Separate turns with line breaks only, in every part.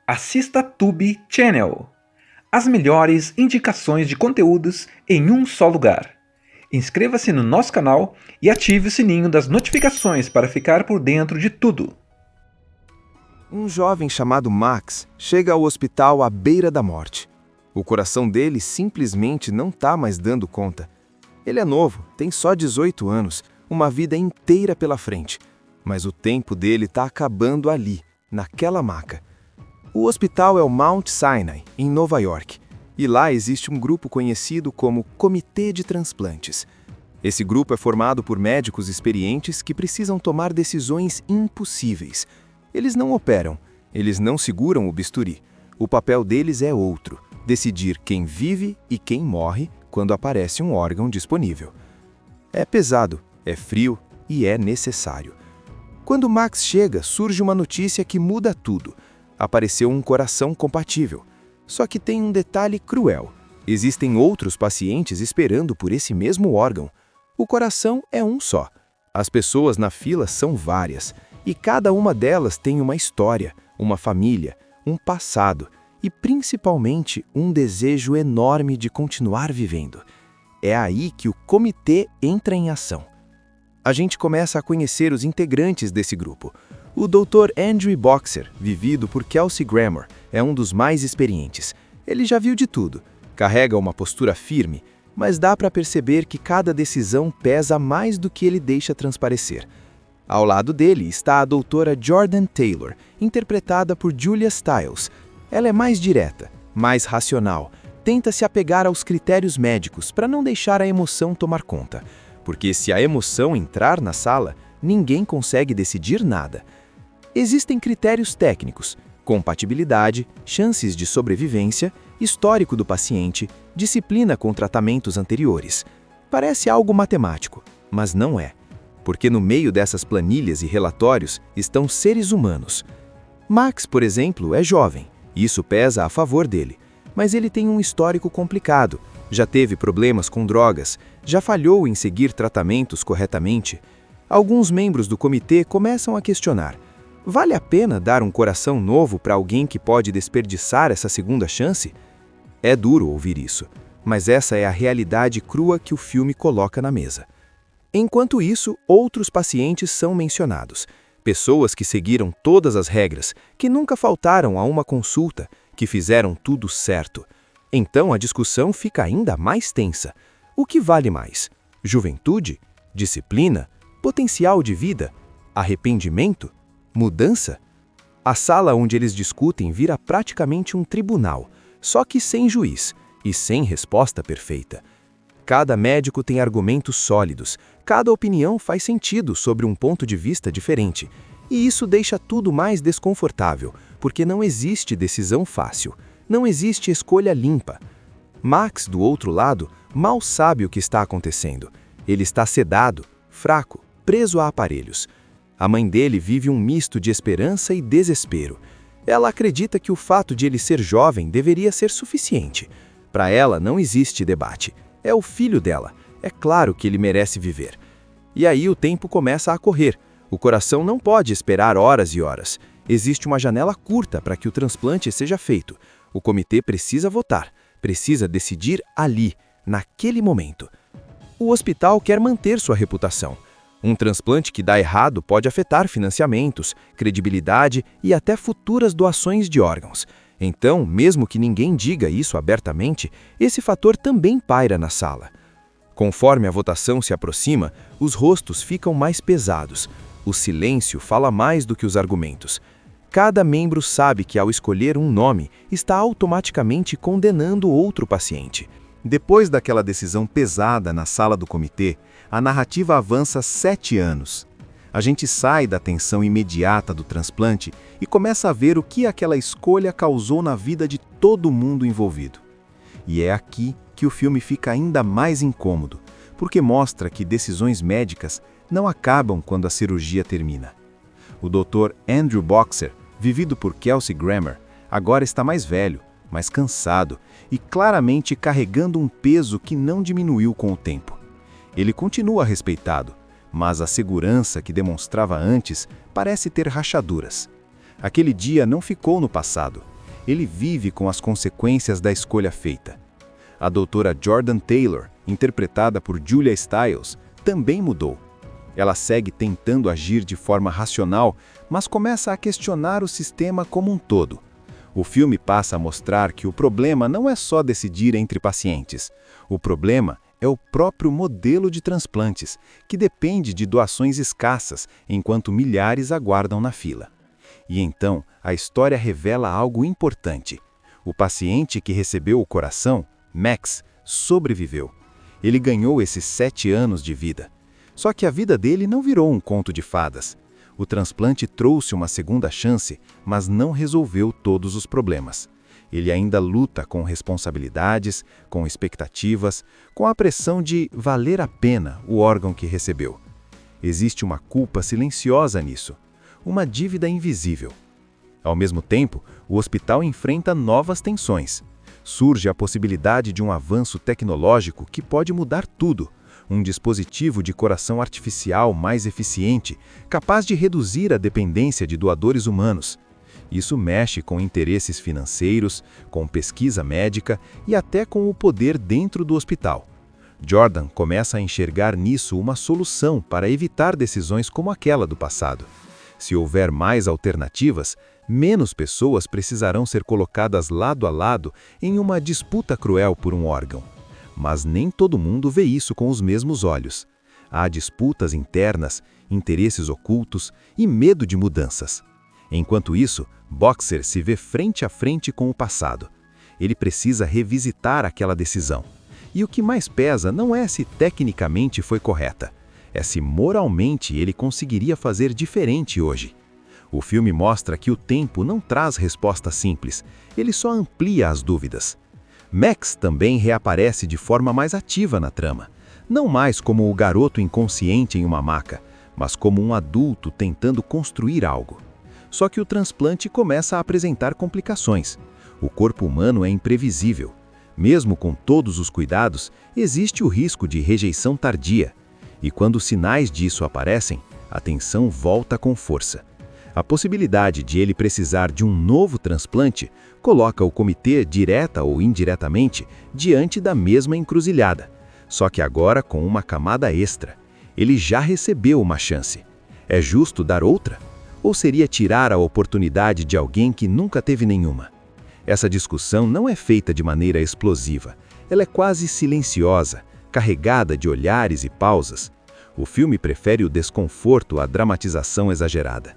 Assista Tube Channel. As melhores indicações de conteúdos em um só lugar. Inscreva-se no nosso canal e ative o sininho das notificações para ficar por dentro de tudo.
Um jovem chamado Max chega ao hospital à beira da morte. O coração dele simplesmente não está mais dando conta. Ele é novo, tem só 18 anos, uma vida inteira pela frente. Mas o tempo dele está acabando ali, naquela maca. O hospital é o Mount Sinai, em Nova York. E lá existe um grupo conhecido como Comitê de Transplantes. Esse grupo é formado por médicos experientes que precisam tomar decisões impossíveis. Eles não operam, eles não seguram o bisturi. O papel deles é outro: decidir quem vive e quem morre quando aparece um órgão disponível. É pesado, é frio e é necessário. Quando Max chega, surge uma notícia que muda tudo. Apareceu um coração compatível. Só que tem um detalhe cruel. Existem outros pacientes esperando por esse mesmo órgão. O coração é um só. As pessoas na fila são várias. E cada uma delas tem uma história, uma família, um passado e, principalmente, um desejo enorme de continuar vivendo. É aí que o comitê entra em ação. A gente começa a conhecer os integrantes desse grupo. O Dr. Andrew Boxer, vivido por Kelsey Grammer, é um dos mais experientes. Ele já viu de tudo, carrega uma postura firme, mas dá para perceber que cada decisão pesa mais do que ele deixa transparecer. Ao lado dele está a doutora Jordan Taylor, interpretada por Julia Stiles. Ela é mais direta, mais racional, tenta se apegar aos critérios médicos para não deixar a emoção tomar conta. Porque se a emoção entrar na sala, ninguém consegue decidir nada. Existem critérios técnicos: compatibilidade, chances de sobrevivência, histórico do paciente, disciplina com tratamentos anteriores. Parece algo matemático, mas não é. Porque no meio dessas planilhas e relatórios estão seres humanos. Max, por exemplo, é jovem, e isso pesa a favor dele. Mas ele tem um histórico complicado, já teve problemas com drogas, já falhou em seguir tratamentos corretamente. Alguns membros do comitê começam a questionar: vale a pena dar um coração novo para alguém que pode desperdiçar essa segunda chance? É duro ouvir isso, mas essa é a realidade crua que o filme coloca na mesa. Enquanto isso, outros pacientes são mencionados. Pessoas que seguiram todas as regras, que nunca faltaram a uma consulta, que fizeram tudo certo. Então a discussão fica ainda mais tensa. O que vale mais? Juventude? Disciplina? Potencial de vida? Arrependimento? Mudança? A sala onde eles discutem vira praticamente um tribunal, só que sem juiz e sem resposta perfeita. Cada médico tem argumentos sólidos, cada opinião faz sentido sobre um ponto de vista diferente. E isso deixa tudo mais desconfortável, porque não existe decisão fácil, não existe escolha limpa. Max, do outro lado, mal sabe o que está acontecendo. Ele está sedado, fraco, preso a aparelhos. A mãe dele vive um misto de esperança e desespero. Ela acredita que o fato de ele ser jovem deveria ser suficiente. Para ela não existe debate. É o filho dela. É claro que ele merece viver. E aí o tempo começa a correr. O coração não pode esperar horas e horas. Existe uma janela curta para que o transplante seja feito. O comitê precisa votar, precisa decidir ali, naquele momento. O hospital quer manter sua reputação. Um transplante que dá errado pode afetar financiamentos, credibilidade e até futuras doações de órgãos. Então, mesmo que ninguém diga isso abertamente, esse fator também paira na sala. Conforme a votação se aproxima, os rostos ficam mais pesados. O silêncio fala mais do que os argumentos. Cada membro sabe que, ao escolher um nome, está automaticamente condenando outro paciente.
Depois daquela decisão pesada na sala do comitê, a narrativa avança 7 anos. A gente sai da tensão imediata do transplante e começa a ver o que aquela escolha causou na vida de todo mundo envolvido. E é aqui que o filme fica ainda mais incômodo, porque mostra que decisões médicas não acabam quando a cirurgia termina. O Dr. Andrew Boxer, vivido por Kelsey Grammer, agora está mais velho, mais cansado e claramente carregando um peso que não diminuiu com o tempo. Ele continua respeitado, mas a segurança que demonstrava antes parece ter rachaduras. Aquele dia não ficou no passado, ele vive com as consequências da escolha feita. A doutora Jordan Taylor, interpretada por Julia Stiles, também mudou. Ela segue tentando agir de forma racional, mas começa a questionar o sistema como um todo. O filme passa a mostrar que o problema não é só decidir entre pacientes. O problema é o próprio modelo de transplantes, que depende de doações escassas, enquanto milhares aguardam na fila. E então, a história revela algo importante. O paciente que recebeu o coração, Max, sobreviveu. Ele ganhou esses 7 anos de vida. Só que a vida dele não virou um conto de fadas. O transplante trouxe uma segunda chance, mas não resolveu todos os problemas. Ele ainda luta com responsabilidades, com expectativas, com a pressão de valer a pena o órgão que recebeu. Existe uma culpa silenciosa nisso, uma dívida invisível. Ao mesmo tempo, o hospital enfrenta novas tensões. Surge a possibilidade de um avanço tecnológico que pode mudar tudo. Um dispositivo de coração artificial mais eficiente, capaz de reduzir a dependência de doadores humanos. Isso mexe com interesses financeiros, com pesquisa médica e até com o poder dentro do hospital. Jordan começa a enxergar nisso uma solução para evitar decisões como aquela do passado. Se houver mais alternativas, menos pessoas precisarão ser colocadas lado a lado em uma disputa cruel por um órgão. Mas nem todo mundo vê isso com os mesmos olhos. Há disputas internas, interesses ocultos e medo de mudanças. Enquanto isso, Boxer se vê frente a frente com o passado. Ele precisa revisitar aquela decisão. E o que mais pesa não é se tecnicamente foi correta, é se moralmente ele conseguiria fazer diferente hoje. O filme mostra que o tempo não traz resposta simples, ele só amplia as dúvidas. Max também reaparece de forma mais ativa na trama, não mais como o garoto inconsciente em uma maca, mas como um adulto tentando construir algo. Só que o transplante começa a apresentar complicações. O corpo humano é imprevisível. Mesmo com todos os cuidados, existe o risco de rejeição tardia. E quando sinais disso aparecem, a tensão volta com força. A possibilidade de ele precisar de um novo transplante coloca o comitê, direta ou indiretamente, diante da mesma encruzilhada. Só que agora com uma camada extra. Ele já recebeu uma chance. É justo dar outra? Ou seria tirar a oportunidade de alguém que nunca teve nenhuma? Essa discussão não é feita de maneira explosiva. Ela é quase silenciosa, carregada de olhares e pausas. O filme prefere o desconforto à dramatização exagerada.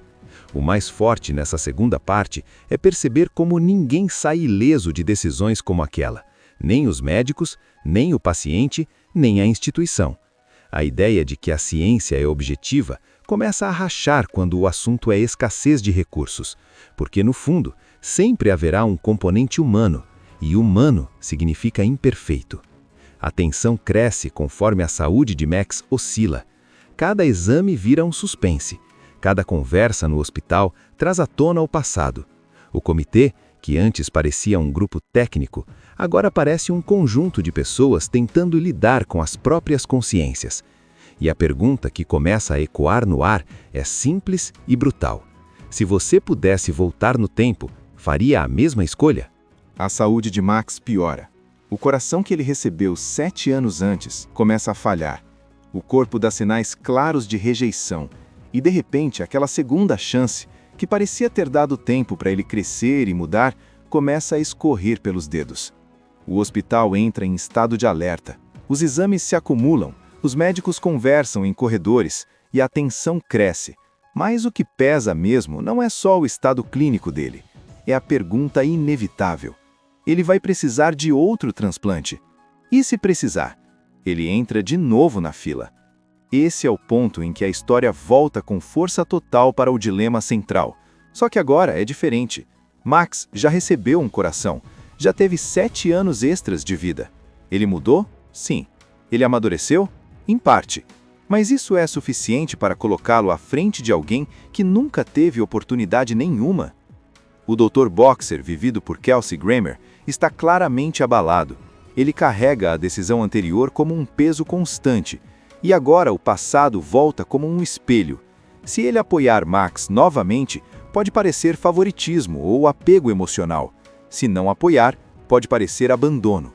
O mais forte nessa segunda parte é perceber como ninguém sai ileso de decisões como aquela. Nem os médicos, nem o paciente, nem a instituição. A ideia de que a ciência é objetiva começa a rachar quando o assunto é escassez de recursos, porque no fundo sempre haverá um componente humano, e humano significa imperfeito. A tensão cresce conforme a saúde de Max oscila. Cada exame vira um suspense. Cada conversa no hospital traz à tona o passado. O comitê, que antes parecia um grupo técnico, agora parece um conjunto de pessoas tentando lidar com as próprias consciências. E a pergunta que começa a ecoar no ar é simples e brutal. Se você pudesse voltar no tempo, faria a mesma escolha?
A saúde de Max piora. O coração que ele recebeu 7 anos antes começa a falhar. O corpo dá sinais claros de rejeição. E de repente, aquela segunda chance, que parecia ter dado tempo para ele crescer e mudar, começa a escorrer pelos dedos. O hospital entra em estado de alerta. Os exames se acumulam, os médicos conversam em corredores e a tensão cresce. Mas o que pesa mesmo não é só o estado clínico dele. É a pergunta inevitável. Ele vai precisar de outro transplante. E se precisar? Ele entra de novo na fila. Esse é o ponto em que a história volta com força total para o dilema central. Só que agora é diferente. Max já recebeu um coração, já teve 7 anos extras de vida. Ele mudou? Sim. Ele amadureceu? Em parte. Mas isso é suficiente para colocá-lo à frente de alguém que nunca teve oportunidade nenhuma? O Dr. Boxer, vivido por Kelsey Grammer, está claramente abalado. Ele carrega a decisão anterior como um peso constante. E agora o passado volta como um espelho. Se ele apoiar Max novamente, pode parecer favoritismo ou apego emocional.
Se não apoiar, pode parecer abandono.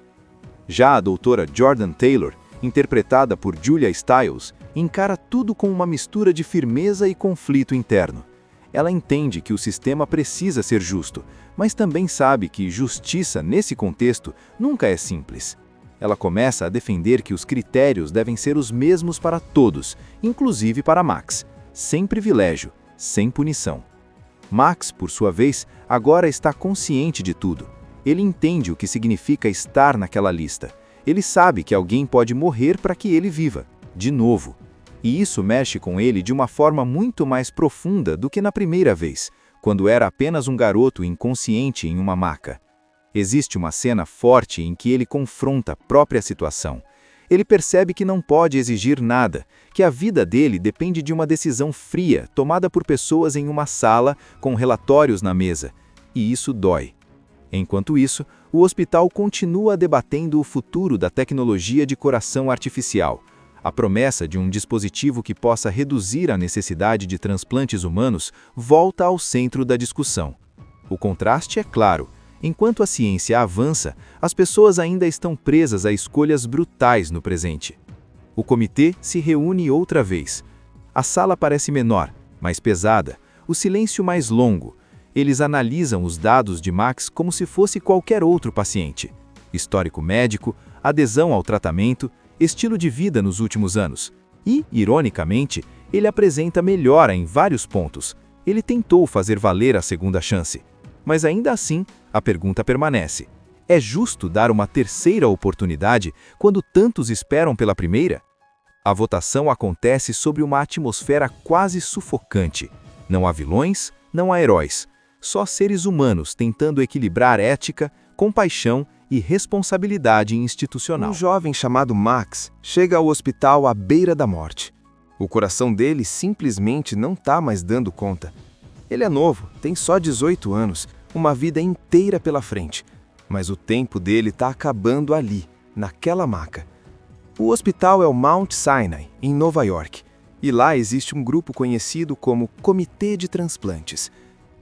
Já a doutora Jordan Taylor, interpretada por Julia Stiles, encara tudo com uma mistura de firmeza e conflito interno. Ela entende que o sistema precisa ser justo, mas também sabe que justiça, nesse contexto, nunca é simples. Ela começa a defender que os critérios devem ser os mesmos para todos, inclusive para Max, sem privilégio, sem punição. Max, por sua vez, agora está consciente de tudo. Ele entende o que significa estar naquela lista. Ele sabe que alguém pode morrer para que ele viva, de novo. E isso mexe com ele de uma forma muito mais profunda do que na primeira vez, quando era apenas um garoto inconsciente em uma maca. Existe uma cena forte em que ele confronta a própria situação. Ele percebe que não pode exigir nada, que a vida dele depende de uma decisão fria tomada por pessoas em uma sala com relatórios na mesa. E isso dói. Enquanto isso, o hospital continua debatendo o futuro da tecnologia de coração artificial. A promessa de um dispositivo que possa reduzir a necessidade de transplantes humanos volta ao centro da discussão. O contraste é claro. Enquanto a ciência avança, as pessoas ainda estão presas a escolhas brutais no presente. O comitê se reúne outra vez. A sala parece menor, mais pesada, o silêncio mais longo. Eles analisam os dados de Max como se fosse qualquer outro paciente. Histórico médico, adesão ao tratamento, estilo de vida nos últimos anos. E, ironicamente, ele apresenta melhora em vários pontos. Ele tentou fazer valer a segunda chance. Mas ainda assim, a pergunta permanece. É justo dar uma terceira oportunidade quando tantos esperam pela primeira? A votação acontece sobre uma atmosfera quase sufocante. Não há vilões, não há heróis. Só seres humanos tentando equilibrar ética, compaixão e responsabilidade institucional.
Um jovem chamado Max chega ao hospital à beira da morte. O coração dele simplesmente não está mais dando conta. Ele é novo, tem só 18 anos, uma vida inteira pela frente. Mas o tempo dele está acabando ali, naquela maca. O hospital é o Mount Sinai, em Nova York. E lá existe um grupo conhecido como Comitê de Transplantes.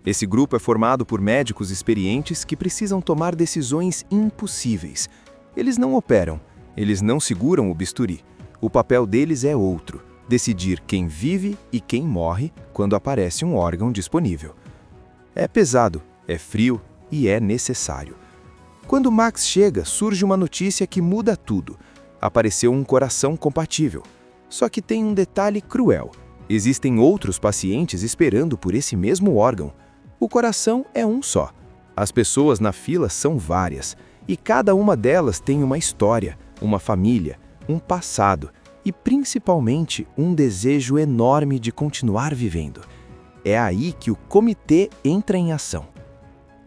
Esse grupo é formado por médicos experientes que precisam tomar decisões impossíveis. Eles não operam, eles não seguram o bisturi. O papel deles é outro: decidir quem vive e quem morre quando aparece um órgão disponível. É pesado, é frio e é necessário. Quando Max chega, surge uma notícia que muda tudo. Apareceu um coração compatível. Só que tem um detalhe cruel. Existem outros pacientes esperando por esse mesmo órgão. O coração é um só. As pessoas na fila são várias. E cada uma delas tem uma história, uma família, um passado e, principalmente, um desejo enorme de continuar vivendo. É aí que o comitê entra em ação.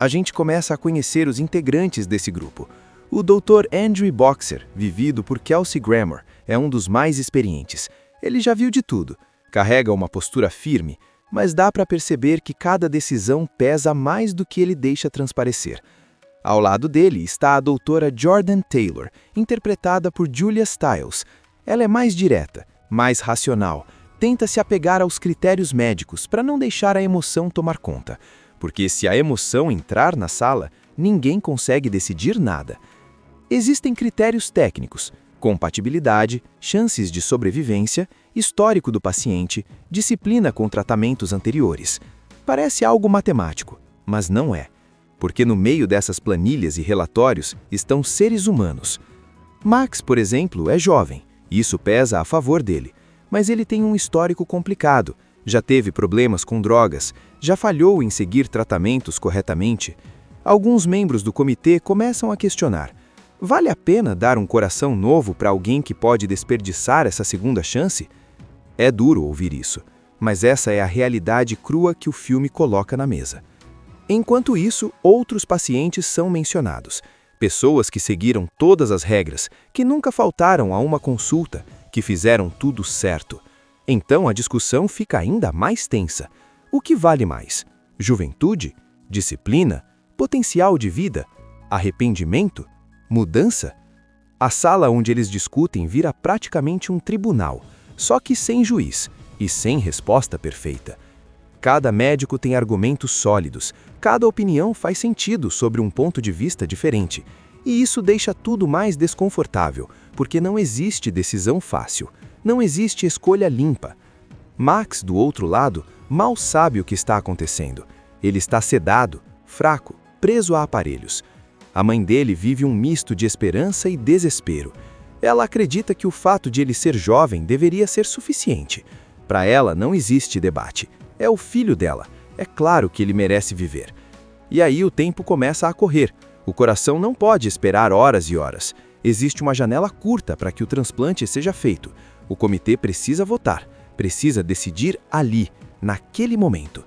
A gente começa a conhecer os integrantes desse grupo. O Dr. Andrew Boxer, vivido por Kelsey Grammer, é um dos mais experientes. Ele já viu de tudo, carrega uma postura firme, mas dá para perceber que cada decisão pesa mais do que ele deixa transparecer. Ao lado dele está a doutora Jordan Taylor, interpretada por Julia Stiles. Ela é mais direta, mais racional, tenta se apegar aos critérios médicos para não deixar a emoção tomar conta. Porque se a emoção entrar na sala, ninguém consegue decidir nada. Existem critérios técnicos: compatibilidade, chances de sobrevivência, histórico do paciente, disciplina com tratamentos anteriores. Parece algo matemático, mas não é. Porque no meio dessas planilhas e relatórios estão seres humanos. Max, por exemplo, é jovem, e isso pesa a favor dele. Mas ele tem um histórico complicado, já teve problemas com drogas, já falhou em seguir tratamentos corretamente. Alguns membros do comitê começam a questionar: vale a pena dar um coração novo para alguém que pode desperdiçar essa segunda chance? É duro ouvir isso, mas essa é a realidade crua que o filme coloca na mesa. Enquanto isso, outros pacientes são mencionados. Pessoas que seguiram todas as regras, que nunca faltaram a uma consulta, que fizeram tudo certo. Então a discussão fica ainda mais tensa. O que vale mais? Juventude? Disciplina? Potencial de vida? Arrependimento? Mudança? A sala onde eles discutem vira praticamente um tribunal, só que sem juiz e sem resposta perfeita. Cada médico tem argumentos sólidos, cada opinião faz sentido sobre um ponto de vista diferente. E isso deixa tudo mais desconfortável, porque não existe decisão fácil, não existe escolha limpa. Max, do outro lado, mal sabe o que está acontecendo. Ele está sedado, fraco, preso a aparelhos. A mãe dele vive um misto de esperança e desespero. Ela acredita que o fato de ele ser jovem deveria ser suficiente. Para ela não existe debate. É o filho dela. É claro que ele merece viver. E aí o tempo começa a correr. O coração não pode esperar horas e horas. Existe uma janela curta para que o transplante seja feito. O comitê precisa votar, precisa decidir ali, naquele momento.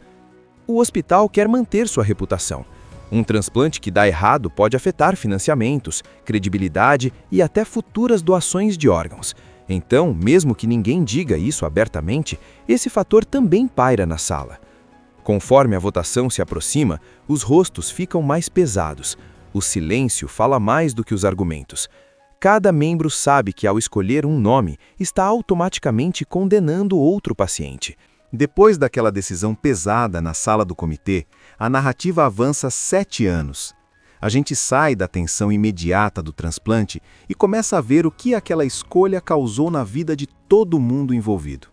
O hospital quer manter sua reputação. Um transplante que dá errado pode afetar financiamentos, credibilidade e até futuras doações de órgãos. Então, mesmo que ninguém diga isso abertamente, esse fator também paira na sala. Conforme a votação se aproxima, os rostos ficam mais pesados. O silêncio fala mais do que os argumentos. Cada membro sabe que, ao escolher um nome, está automaticamente condenando outro paciente.
Depois daquela decisão pesada na sala do comitê, a narrativa avança 7 anos. A gente sai da tensão imediata do transplante e começa a ver o que aquela escolha causou na vida de todo mundo envolvido.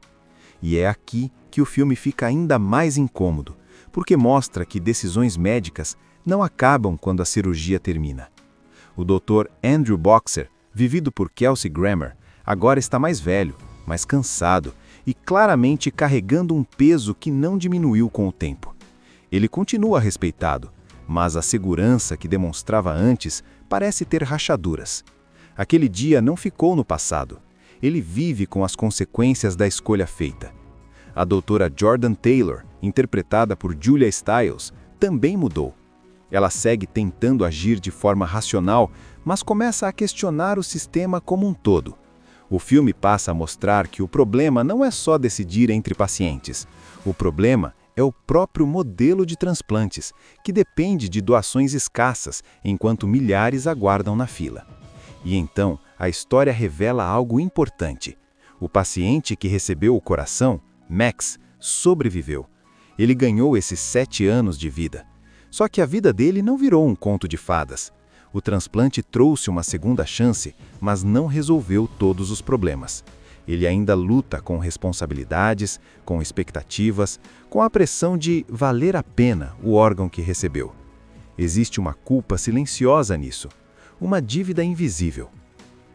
E é aqui que o filme fica ainda mais incômodo, porque mostra que decisões médicas não acabam quando a cirurgia termina. O Dr. Andrew Boxer, vivido por Kelsey Grammer, agora está mais velho, mais cansado e claramente carregando um peso que não diminuiu com o tempo. Ele continua respeitado, mas a segurança que demonstrava antes parece ter rachaduras. Aquele dia não ficou no passado. Ele vive com as consequências da escolha feita. A doutora Jordan Taylor, interpretada por Julia Stiles, também mudou. Ela segue tentando agir de forma racional, mas começa a questionar o sistema como um todo. O filme passa a mostrar que o problema não é só decidir entre pacientes. O problema é o próprio modelo de transplantes, que depende de doações escassas, enquanto milhares aguardam na fila. E então, a história revela algo importante. O paciente que recebeu o coração, Max, sobreviveu. Ele ganhou esses 7 anos de vida. Só que a vida dele não virou um conto de fadas. O transplante trouxe uma segunda chance, mas não resolveu todos os problemas. Ele ainda luta com responsabilidades, com expectativas, com a pressão de valer a pena o órgão que recebeu. Existe uma culpa silenciosa nisso, uma dívida invisível.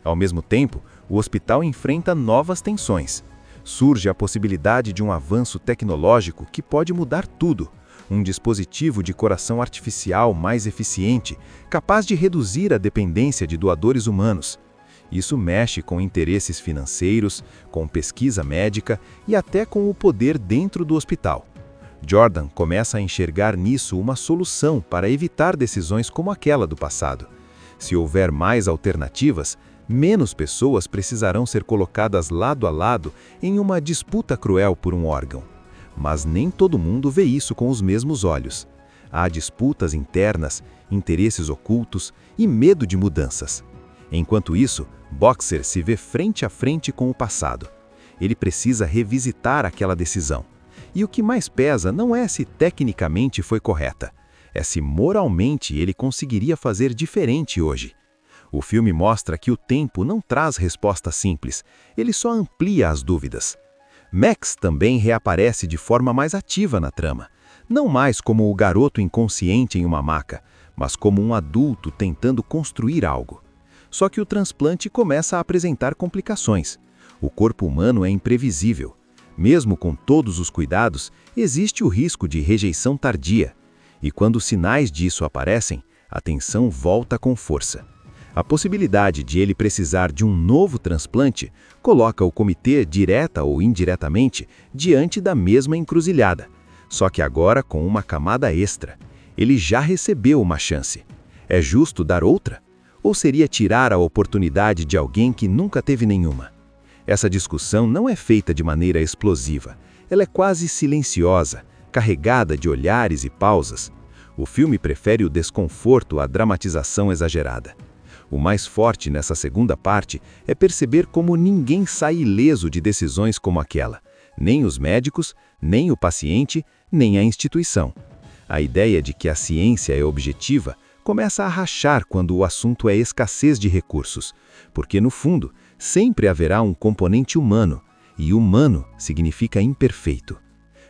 Ao mesmo tempo, o hospital enfrenta novas tensões. Surge a possibilidade de um avanço tecnológico que pode mudar tudo. Um dispositivo de coração artificial mais eficiente, capaz de reduzir a dependência de doadores humanos. Isso mexe com interesses financeiros, com pesquisa médica e até com o poder dentro do hospital. Jordan começa a enxergar nisso uma solução para evitar decisões como aquela do passado. Se houver mais alternativas, menos pessoas precisarão ser colocadas lado a lado em uma disputa cruel por um órgão. Mas nem todo mundo vê isso com os mesmos olhos. Há disputas internas, interesses ocultos e medo de mudanças. Enquanto isso, Boxer se vê frente a frente com o passado. Ele precisa revisitar aquela decisão. E o que mais pesa não é se tecnicamente foi correta, é se moralmente ele conseguiria fazer diferente hoje. O filme mostra que o tempo não traz resposta simples, ele só amplia as dúvidas. Max também reaparece de forma mais ativa na trama, não mais como o garoto inconsciente em uma maca, mas como um adulto tentando construir algo. Só que o transplante começa a apresentar complicações. O corpo humano é imprevisível. Mesmo com todos os cuidados, existe o risco de rejeição tardia. E quando os sinais disso aparecem, a tensão volta com força. A possibilidade de ele precisar de um novo transplante coloca o comitê, direta ou indiretamente, diante da mesma encruzilhada. Só que agora com uma camada extra. Ele já recebeu uma chance. É justo dar outra? Ou seria tirar a oportunidade de alguém que nunca teve nenhuma? Essa discussão não é feita de maneira explosiva. Ela é quase silenciosa, carregada de olhares e pausas. O filme prefere o desconforto à dramatização exagerada. O mais forte nessa segunda parte é perceber como ninguém sai ileso de decisões como aquela. Nem os médicos, nem o paciente, nem a instituição. A ideia de que a ciência é objetiva começa a rachar quando o assunto é escassez de recursos, porque, no fundo, sempre haverá um componente humano, e humano significa imperfeito.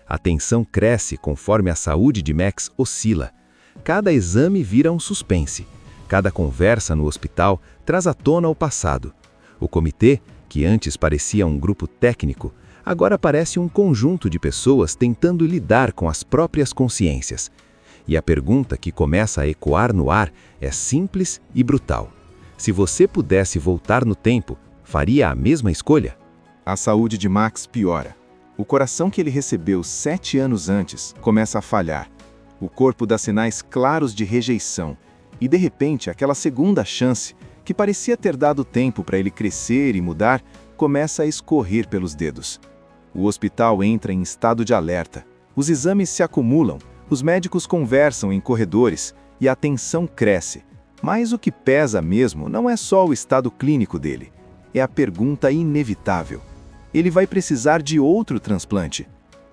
A tensão cresce conforme a saúde de Max oscila. Cada exame vira um suspense. Cada conversa no hospital traz à tona o passado. O comitê, que antes parecia um grupo técnico, agora parece um conjunto de pessoas tentando lidar com as próprias consciências. E a pergunta que começa a ecoar no ar é simples e brutal. Se você pudesse voltar no tempo, faria a mesma escolha?
A saúde de Max piora. O coração que ele recebeu 7 anos antes começa a falhar. O corpo dá sinais claros de rejeição. E, de repente, aquela segunda chance, que parecia ter dado tempo para ele crescer e mudar, começa a escorrer pelos dedos. O hospital entra em estado de alerta. Os exames se acumulam, os médicos conversam em corredores e a tensão cresce. Mas o que pesa mesmo não é só o estado clínico dele. É a pergunta inevitável. Ele vai precisar de outro transplante.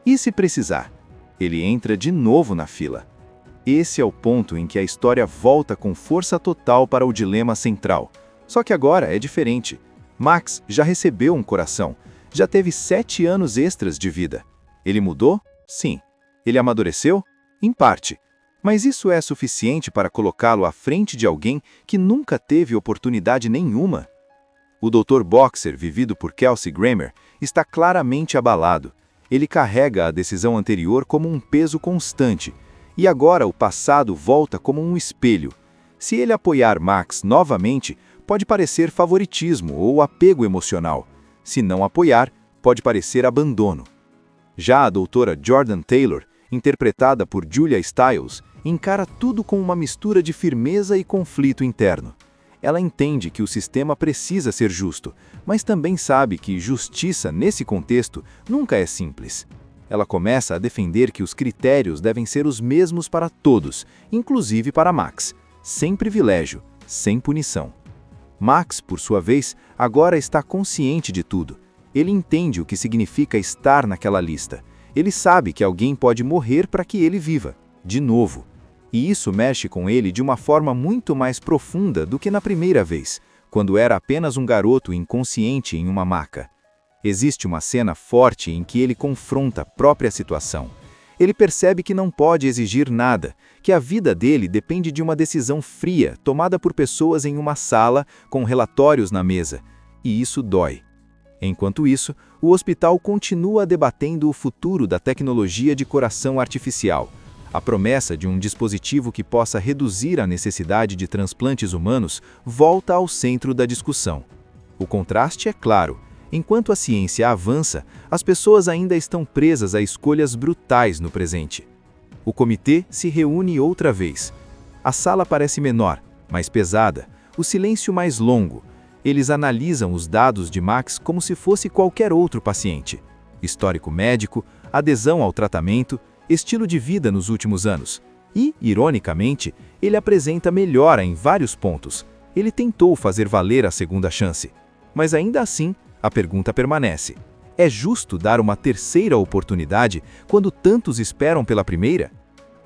E se precisar? Ele entra de novo na fila. Esse é o ponto em que a história volta com força total para o dilema central. Só que agora é diferente. Max já recebeu um coração. Já teve 7 anos extras de vida. Ele mudou? Sim. Ele amadureceu? Em parte. Mas isso é suficiente para colocá-lo à frente de alguém que nunca teve oportunidade nenhuma? O Dr. Boxer, vivido por Kelsey Grammer, está claramente abalado. Ele carrega a decisão anterior como um peso constante. E agora o passado volta como um espelho. Se ele apoiar Max novamente, pode parecer favoritismo ou apego emocional. Se não apoiar, pode parecer abandono. Já a doutora Jordan Taylor, interpretada por Julia Stiles, encara tudo com uma mistura de firmeza e conflito interno. Ela entende que o sistema precisa ser justo, mas também sabe que justiça, nesse contexto, nunca é simples. Ela começa a defender que os critérios devem ser os mesmos para todos, inclusive para Max, sem privilégio, sem punição. Max, por sua vez, agora está consciente de tudo. Ele entende o que significa estar naquela lista. Ele sabe que alguém pode morrer para que ele viva, de novo. E isso mexe com ele de uma forma muito mais profunda do que na primeira vez, quando era apenas um garoto inconsciente em uma maca. Existe uma cena forte em que ele confronta a própria situação. Ele percebe que não pode exigir nada, que a vida dele depende de uma decisão fria, tomada por pessoas em uma sala, com relatórios na mesa. E isso dói. Enquanto isso, o hospital continua debatendo o futuro da tecnologia de coração artificial. A promessa de um dispositivo que possa reduzir a necessidade de transplantes humanos volta ao centro da discussão. O contraste é claro. Enquanto a ciência avança, as pessoas ainda estão presas a escolhas brutais no presente. O comitê se reúne outra vez. A sala parece menor, mais pesada, o silêncio mais longo. Eles analisam os dados de Max como se fosse qualquer outro paciente. Histórico médico, adesão ao tratamento, estilo de vida nos últimos anos. E, ironicamente, ele apresenta melhora em vários pontos. Ele tentou fazer valer a segunda chance. Mas ainda assim, a pergunta permanece. É justo dar uma terceira oportunidade quando tantos esperam pela primeira?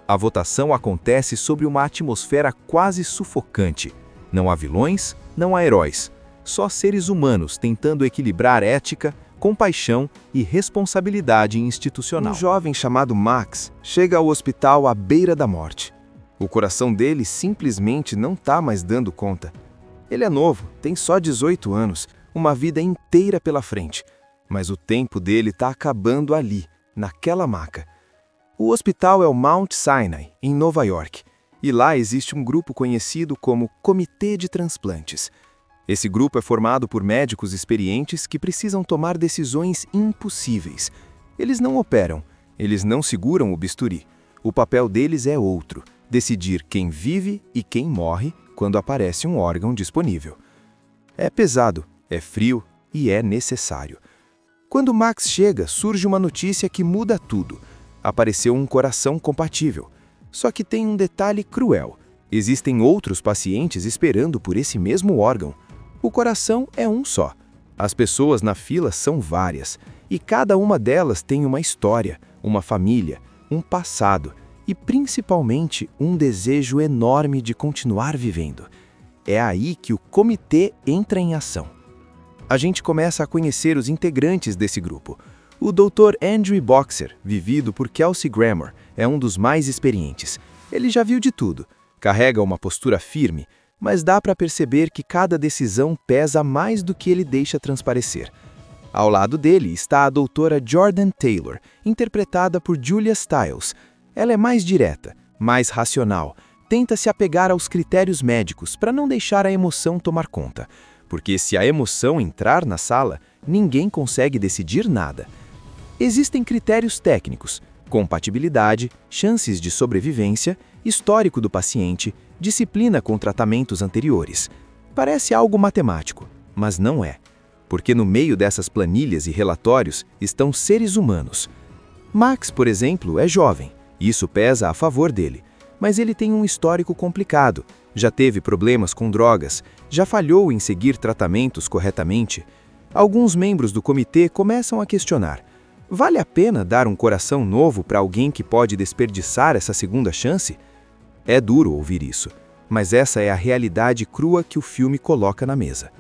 A votação acontece sobre uma atmosfera quase sufocante. Não há vilões, não há heróis. Só seres humanos tentando equilibrar ética, compaixão e responsabilidade institucional. Um jovem chamado Max chega ao hospital à beira da morte. O coração dele simplesmente não está mais dando conta. Ele é novo, tem só 18 anos, uma vida inteira pela frente. Mas o tempo dele está acabando ali, naquela maca. O hospital é o Mount Sinai, em Nova York. E lá existe um grupo conhecido como Comitê de Transplantes. Esse grupo é formado por médicos experientes que precisam tomar decisões impossíveis. Eles não operam, eles não seguram o bisturi. O papel deles é outro, decidir quem vive e quem morre quando aparece um órgão disponível. É pesado, é frio e é necessário. Quando Max chega, surge uma notícia que muda tudo. Apareceu um coração compatível. Só que tem um detalhe cruel. Existem outros pacientes esperando por esse mesmo órgão. O coração é um só. As pessoas na fila são várias, e cada uma delas tem uma história, uma família, um passado e principalmente um desejo enorme de continuar vivendo. É aí que o comitê entra em ação. A gente começa a conhecer os integrantes desse grupo. O Dr. Andrew Boxer, vivido por Kelsey Grammer, é um dos mais experientes. Ele já viu de tudo, carrega uma postura firme, mas dá para perceber que cada decisão pesa mais do que ele deixa transparecer. Ao lado dele está a doutora Jordan Taylor, interpretada por Julia Stiles. Ela é mais direta, mais racional, tenta se apegar aos critérios médicos para não deixar a emoção tomar conta. Porque se a emoção entrar na sala, ninguém consegue decidir nada. Existem critérios técnicos, compatibilidade, chances de sobrevivência, histórico do paciente, disciplina com tratamentos anteriores. Parece algo matemático, mas não é. Porque no meio dessas planilhas e relatórios estão seres humanos. Max, por exemplo, é jovem, isso pesa a favor dele, mas ele tem um histórico complicado, já teve problemas com drogas, já falhou em seguir tratamentos corretamente. Alguns membros do comitê começam a questionar: vale a pena dar um coração novo para alguém que pode desperdiçar essa segunda chance? É duro ouvir isso, mas essa é a realidade crua que o filme coloca na mesa.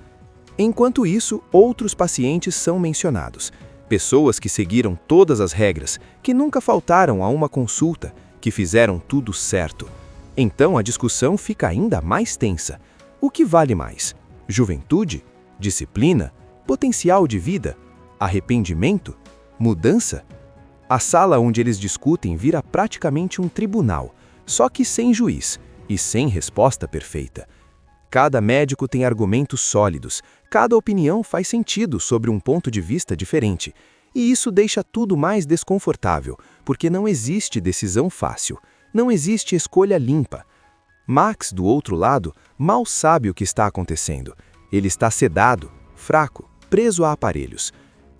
Enquanto isso, outros pacientes são mencionados. Pessoas que seguiram todas as regras, que nunca faltaram a uma consulta, que fizeram tudo certo. Então a discussão fica ainda mais tensa. O que vale mais? Juventude? Disciplina? Potencial de vida? Arrependimento? Mudança? A sala onde eles discutem vira praticamente um tribunal, só que sem juiz e sem resposta perfeita. Cada médico tem argumentos sólidos, cada opinião faz sentido sobre um ponto de vista diferente. E isso deixa tudo mais desconfortável, porque não existe decisão fácil, não existe escolha limpa. Max, do outro lado, mal sabe o que está acontecendo. Ele está sedado, fraco, preso a aparelhos.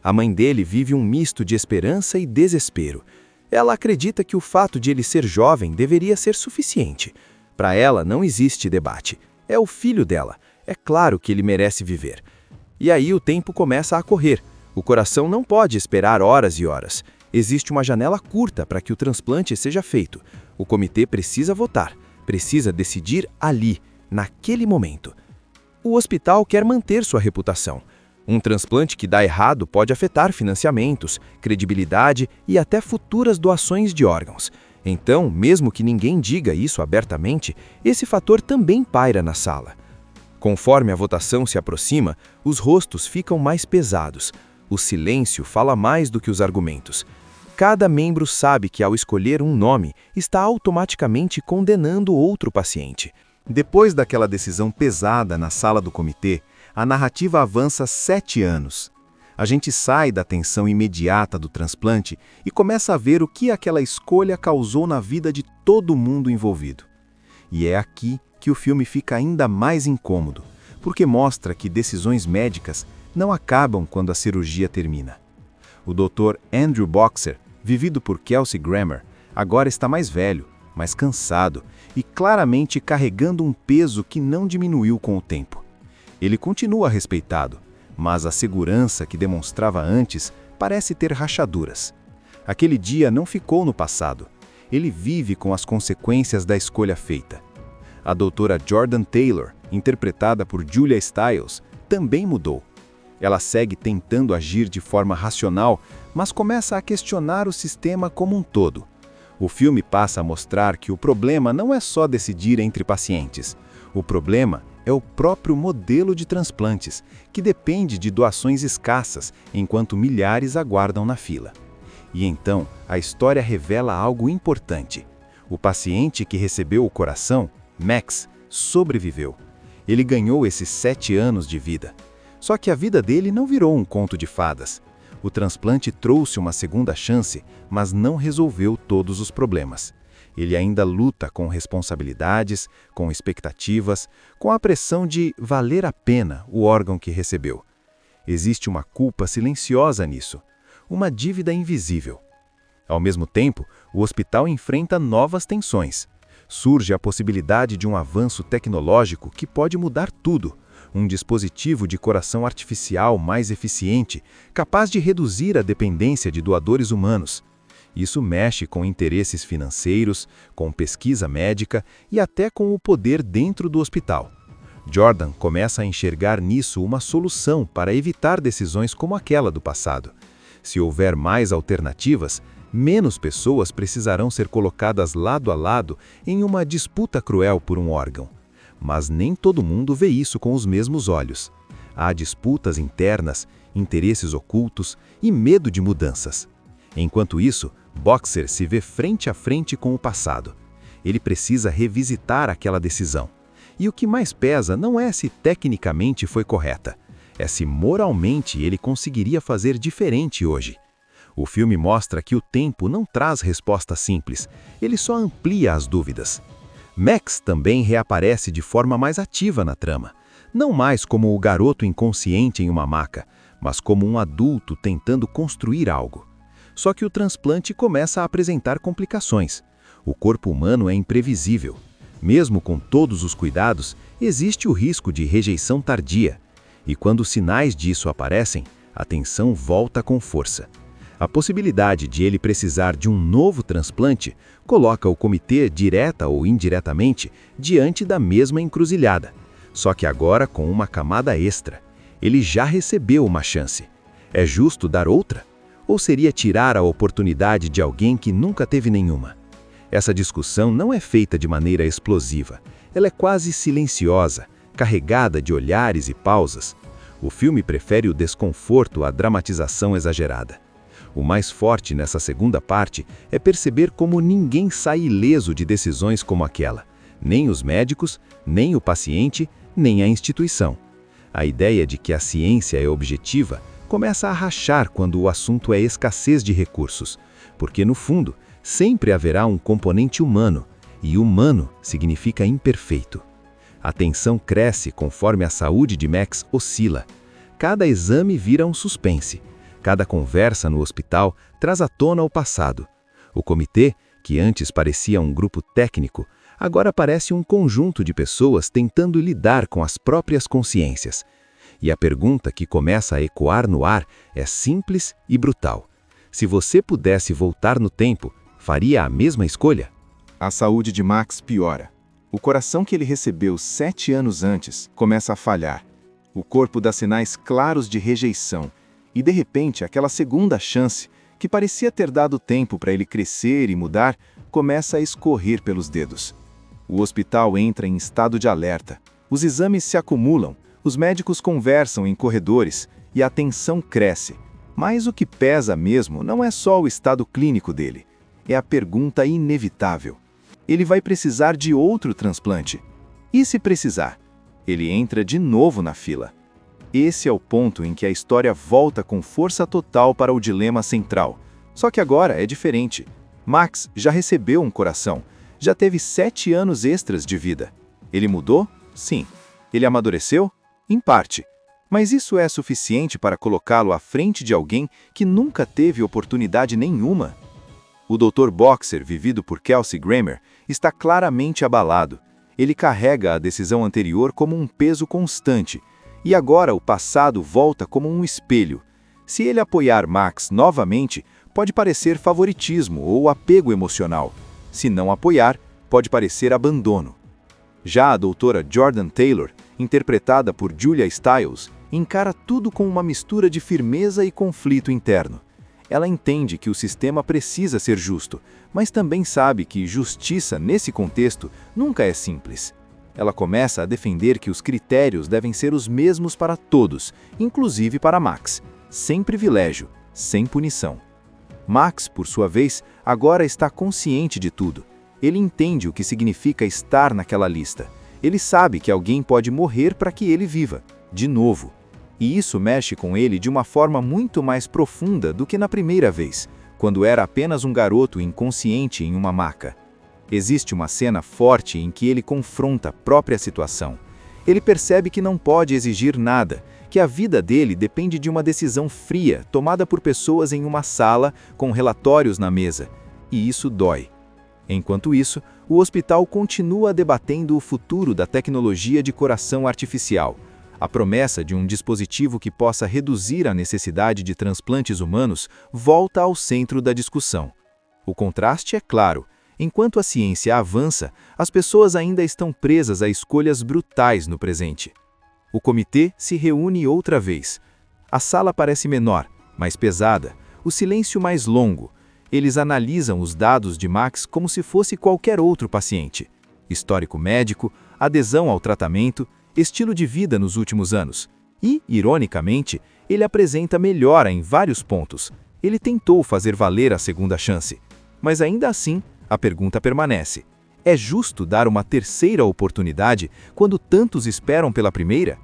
A mãe dele vive um misto de esperança e desespero. Ela acredita que o fato de ele ser jovem deveria ser suficiente. Para ela não existe debate. É o filho dela. É claro que ele merece viver. E aí o tempo começa a correr. O coração não pode esperar horas e horas. Existe uma janela curta para que o transplante seja feito. O comitê precisa votar. Precisa decidir ali, naquele momento. O hospital quer manter sua reputação. Um transplante que dá errado pode afetar financiamentos, credibilidade e até futuras doações de órgãos. Então, mesmo que ninguém diga isso abertamente, esse fator também paira na sala. Conforme a votação se aproxima, os rostos ficam mais pesados. O silêncio fala mais do que os argumentos. Cada membro sabe que ao escolher um nome, está automaticamente condenando outro paciente.
Depois daquela decisão pesada na sala do comitê, a narrativa avança 7 anos. A gente sai da tensão imediata do transplante e começa a ver o que aquela escolha causou na vida de todo mundo envolvido. E é aqui que o filme fica ainda mais incômodo, porque mostra que decisões médicas não acabam quando a cirurgia termina. O Dr. Andrew Boxer, vivido por Kelsey Grammer, agora está mais velho, mais cansado e claramente carregando um peso que não diminuiu com o tempo. Ele continua respeitado, mas a segurança que demonstrava antes parece ter rachaduras. Aquele dia não ficou no passado. Ele vive com as consequências da escolha feita. A doutora Jordan Taylor, interpretada por Julia Stiles, também mudou. Ela segue tentando agir de forma racional, mas começa a questionar o sistema como um todo. O filme passa a mostrar que o problema não é só decidir entre pacientes. O problema é o próprio modelo de transplantes, que depende de doações escassas, enquanto milhares aguardam na fila. E então, a história revela algo importante. O paciente que recebeu o coração, Max, sobreviveu. Ele ganhou esses 7 anos de vida. Só que a vida dele não virou um conto de fadas. O transplante trouxe uma segunda chance, mas não resolveu todos os problemas. Ele ainda luta com responsabilidades, com expectativas, com a pressão de valer a pena o órgão que recebeu. Existe uma culpa silenciosa nisso, uma dívida invisível. Ao mesmo tempo, o hospital enfrenta novas tensões. Surge a possibilidade de um avanço tecnológico que pode mudar tudo, um dispositivo de coração artificial mais eficiente, capaz de reduzir a dependência de doadores humanos. Isso mexe com interesses financeiros, com pesquisa médica e até com o poder dentro do hospital. Jordan começa a enxergar nisso uma solução para evitar decisões como aquela do passado. Se houver mais alternativas, menos pessoas precisarão ser colocadas lado a lado em uma disputa cruel por um órgão. Mas nem todo mundo vê isso com os mesmos olhos. Há disputas internas, interesses ocultos e medo de mudanças. Enquanto isso, Boxer se vê frente a frente com o passado. Ele precisa revisitar aquela decisão. E o que mais pesa não é se tecnicamente foi correta, é se moralmente ele conseguiria fazer diferente hoje. O filme mostra que o tempo não traz resposta simples, ele só amplia as dúvidas. Max também reaparece de forma mais ativa na trama, não mais como o garoto inconsciente em uma maca, mas como um adulto tentando construir algo. Só que o transplante começa a apresentar complicações. O corpo humano é imprevisível. Mesmo com todos os cuidados, existe o risco de rejeição tardia. E quando sinais disso aparecem, a tensão volta com força. A possibilidade de ele precisar de um novo transplante coloca o comitê, direta ou indiretamente, diante da mesma encruzilhada. Só que agora com uma camada extra. Ele já recebeu uma chance. É justo dar outra? Ou seria tirar a oportunidade de alguém que nunca teve nenhuma? Essa discussão não é feita de maneira explosiva. Ela é quase silenciosa, carregada de olhares e pausas. O filme prefere o desconforto à dramatização exagerada. O mais forte nessa segunda parte é perceber como ninguém sai ileso de decisões como aquela. Nem os médicos, nem o paciente, nem a instituição. A ideia de que a ciência é objetiva começa a rachar quando o assunto é escassez de recursos, porque, no fundo, sempre haverá um componente humano, e humano significa imperfeito. A tensão cresce conforme a saúde de Max oscila. Cada exame vira um suspense. Cada conversa no hospital traz à tona o passado. O comitê, que antes parecia um grupo técnico, agora parece um conjunto de pessoas tentando lidar com as próprias consciências. E a pergunta que começa a ecoar no ar é simples e brutal. Se você pudesse voltar no tempo, faria a mesma escolha?
A saúde de Max piora. O coração que ele recebeu 7 anos antes começa a falhar. O corpo dá sinais claros de rejeição. E, de repente, aquela segunda chance, que parecia ter dado tempo para ele crescer e mudar, começa a escorrer pelos dedos. O hospital entra em estado de alerta. Os exames se acumulam, os médicos conversam em corredores e a tensão cresce. Mas o que pesa mesmo não é só o estado clínico dele. É a pergunta inevitável. Ele vai precisar de outro transplante. E se precisar? Ele entra de novo na fila. Esse é o ponto em que a história volta com força total para o dilema central. Só que agora é diferente. Max já recebeu um coração. Já teve 7 anos extras de vida. Ele mudou? Sim. Ele amadureceu? Em parte. Mas isso é suficiente para colocá-lo à frente de alguém que nunca teve oportunidade nenhuma? O Dr. Boxer, vivido por Kelsey Grammer, está claramente abalado. Ele carrega a decisão anterior como um peso constante. E agora o passado volta como um espelho. Se ele apoiar Max novamente, pode parecer favoritismo ou apego emocional. Se não apoiar, pode parecer abandono. Já a doutora Jordan Taylor, interpretada por Julia Stiles, encara tudo com uma mistura de firmeza e conflito interno. Ela entende que o sistema precisa ser justo, mas também sabe que justiça, nesse contexto, nunca é simples. Ela começa a defender que os critérios devem ser os mesmos para todos, inclusive para Max, sem privilégio, sem punição. Max, por sua vez, agora está consciente de tudo. Ele entende o que significa estar naquela lista. Ele sabe que alguém pode morrer para que ele viva, de novo. E isso mexe com ele de uma forma muito mais profunda do que na primeira vez, quando era apenas um garoto inconsciente em uma maca. Existe uma cena forte em que ele confronta a própria situação. Ele percebe que não pode exigir nada, que a vida dele depende de uma decisão fria tomada por pessoas em uma sala com relatórios na mesa. E isso dói. Enquanto isso, o hospital continua debatendo o futuro da tecnologia de coração artificial.
A promessa de um dispositivo que possa reduzir a necessidade de transplantes humanos volta ao centro da discussão. O contraste é claro. Enquanto a ciência avança, as pessoas ainda estão presas a escolhas brutais no presente. O comitê se reúne outra vez. A sala parece menor, mais pesada, o silêncio mais longo. Eles analisam os dados de Max como se fosse qualquer outro paciente. Histórico médico, adesão ao tratamento, estilo de vida nos últimos anos. E, ironicamente, ele apresenta melhora em vários pontos. Ele tentou fazer valer a segunda chance. Mas ainda assim, a pergunta permanece. É justo dar uma terceira oportunidade quando tantos esperam pela primeira?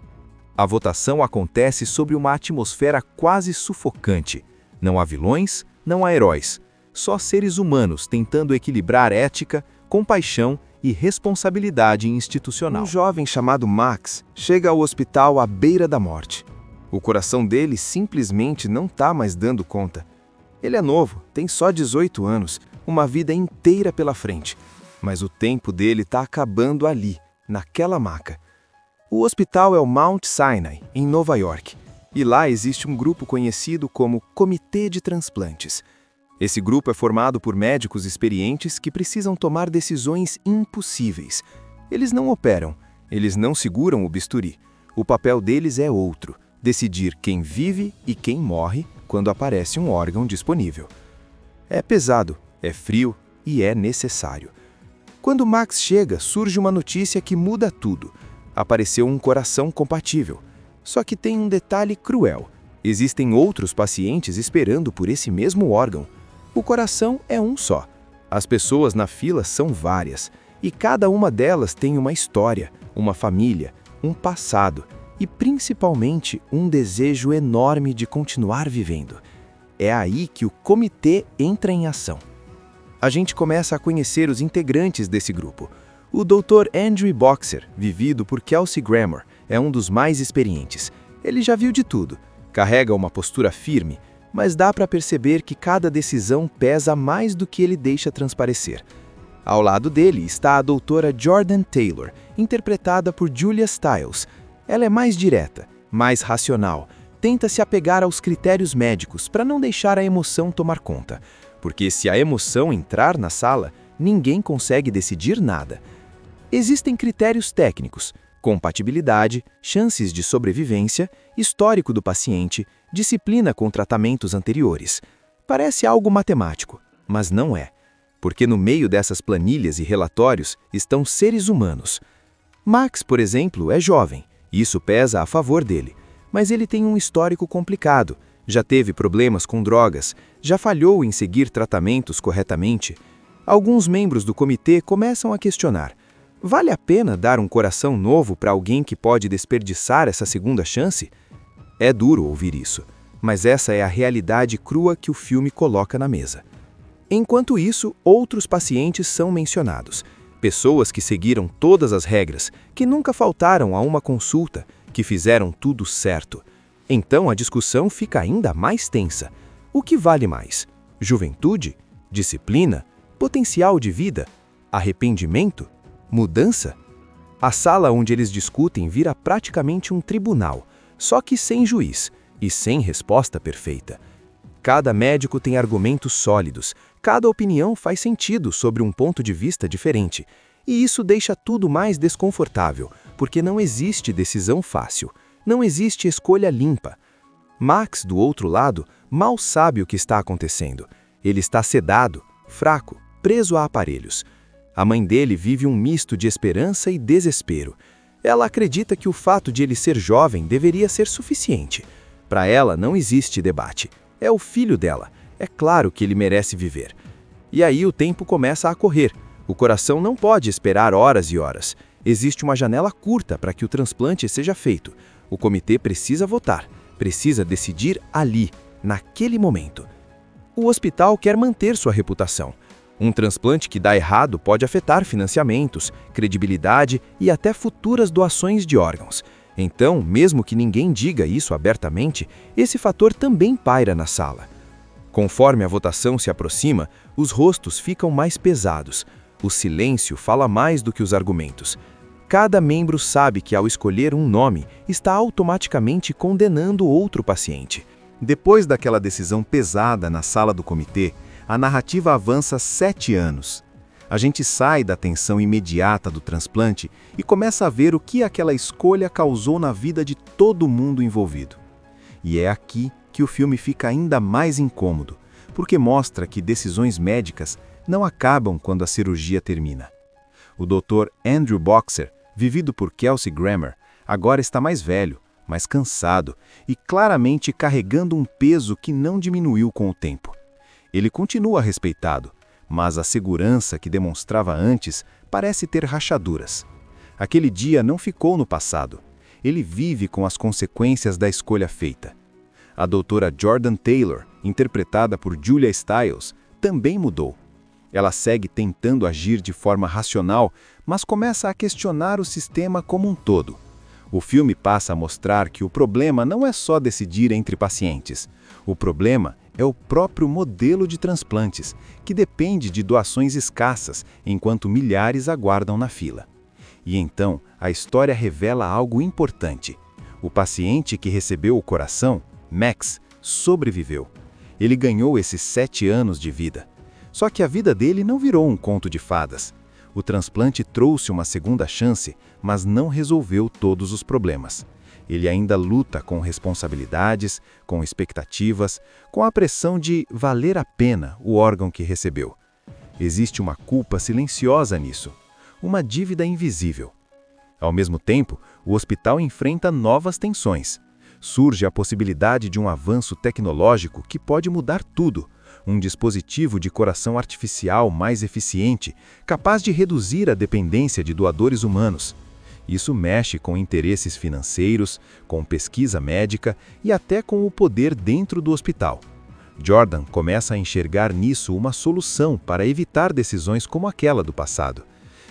A votação acontece sobre uma atmosfera quase sufocante. Não há vilões, não há heróis. Só seres humanos tentando equilibrar ética, compaixão e responsabilidade institucional.
Um jovem chamado Max chega ao hospital à beira da morte. O coração dele simplesmente não está mais dando conta. Ele é novo, tem só 18 anos, uma vida inteira pela frente. Mas o tempo dele está acabando ali, naquela maca. O hospital é o Mount Sinai, em Nova York. E lá existe um grupo conhecido como Comitê de Transplantes. Esse grupo é formado por médicos experientes que precisam tomar decisões impossíveis. Eles não operam, eles não seguram o bisturi. O papel deles é outro: decidir quem vive e quem morre quando aparece um órgão disponível. É pesado, é frio e é necessário. Quando Max chega, surge uma notícia que muda tudo. Apareceu um coração compatível. Só que tem um detalhe cruel. Existem outros pacientes esperando por esse mesmo órgão. O coração é um só. As pessoas na fila são várias. E cada uma delas tem uma história, uma família, um passado e, principalmente, um desejo enorme de continuar vivendo. É aí que o comitê entra em ação. A gente começa a conhecer os integrantes desse grupo. O Dr. Andrew Boxer, vivido por Kelsey Grammer, é um dos mais experientes. Ele já viu de tudo, carrega uma postura firme, mas dá para perceber que cada decisão pesa mais do que ele deixa transparecer. Ao lado dele está a doutora Jordan Taylor, interpretada por Julia Stiles. Ela é mais direta, mais racional, tenta se apegar aos critérios médicos para não deixar a emoção tomar conta. Porque se a emoção entrar na sala, ninguém consegue decidir nada. Existem critérios técnicos: compatibilidade, chances de sobrevivência, histórico do paciente, disciplina com tratamentos anteriores. Parece algo matemático, mas não é. Porque no meio dessas planilhas e relatórios estão seres humanos. Max, por exemplo, é jovem, e isso pesa a favor dele. Mas ele tem um histórico complicado, já teve problemas com drogas, já falhou em seguir tratamentos corretamente. Alguns membros do comitê começam a questionar: vale a pena dar um coração novo para alguém que pode desperdiçar essa segunda chance? É duro ouvir isso, mas essa é a realidade crua que o filme coloca na mesa. Enquanto isso, outros pacientes são mencionados. Pessoas que seguiram todas as regras, que nunca faltaram a uma consulta, que fizeram tudo certo. Então a discussão fica ainda mais tensa. O que vale mais? Juventude? Disciplina? Potencial de vida? Arrependimento? Mudança? A sala onde eles discutem vira praticamente um tribunal, só que sem juiz e sem resposta perfeita. Cada médico tem argumentos sólidos, cada opinião faz sentido sobre um ponto de vista diferente, e isso deixa tudo mais desconfortável, porque não existe decisão fácil, não existe escolha limpa. Max, do outro lado, mal sabe o que está acontecendo. Ele está sedado, fraco, preso a aparelhos. A mãe dele vive um misto de esperança e desespero. Ela acredita que o fato de ele ser jovem deveria ser suficiente. Para ela não existe debate. É o filho dela. É claro que ele merece viver. E aí o tempo começa a correr. O coração não pode esperar horas e horas. Existe uma janela curta para que o transplante seja feito. O comitê precisa votar, precisa decidir ali, naquele momento. O hospital quer manter sua reputação. Um transplante que dá errado pode afetar financiamentos, credibilidade e até futuras doações de órgãos. Então, mesmo que ninguém diga isso abertamente, esse fator também paira na sala. Conforme a votação se aproxima, os rostos ficam mais pesados. O silêncio fala mais do que os argumentos. Cada membro sabe que ao escolher um nome, está automaticamente condenando outro paciente.
Depois daquela decisão pesada na sala do comitê, a narrativa avança 7 anos. A gente sai da tensão imediata do transplante e começa a ver o que aquela escolha causou na vida de todo mundo envolvido. E é aqui que o filme fica ainda mais incômodo, porque mostra que decisões médicas não acabam quando a cirurgia termina. O Dr. Andrew Boxer, vivido por Kelsey Grammer, agora está mais velho, mais cansado e claramente carregando um peso que não diminuiu com o tempo. Ele continua respeitado, mas a segurança que demonstrava antes parece ter rachaduras. Aquele dia não ficou no passado. Ele vive com as consequências da escolha feita. A doutora Jordan Taylor, interpretada por Julia Stiles, também mudou. Ela segue tentando agir de forma racional, mas começa a questionar o sistema como um todo. O filme passa a mostrar que o problema não é só decidir entre pacientes. O problema é o próprio modelo de transplantes, que depende de doações escassas, enquanto milhares aguardam na fila. E então, a história revela algo importante. O paciente que recebeu o coração, Max, sobreviveu. Ele ganhou esses 7 anos de vida. Só que a vida dele não virou um conto de fadas. O transplante trouxe uma segunda chance, mas não resolveu todos os problemas. Ele ainda luta com responsabilidades, com expectativas, com a pressão de valer a pena o órgão que recebeu. Existe uma culpa silenciosa nisso, uma dívida invisível. Ao mesmo tempo, o hospital enfrenta novas tensões. Surge a possibilidade de um avanço tecnológico que pode mudar tudo. Um dispositivo de coração artificial mais eficiente, capaz de reduzir a dependência de doadores humanos. Isso mexe com interesses financeiros, com pesquisa médica e até com o poder dentro do hospital. Jordan começa a enxergar nisso uma solução para evitar decisões como aquela do passado.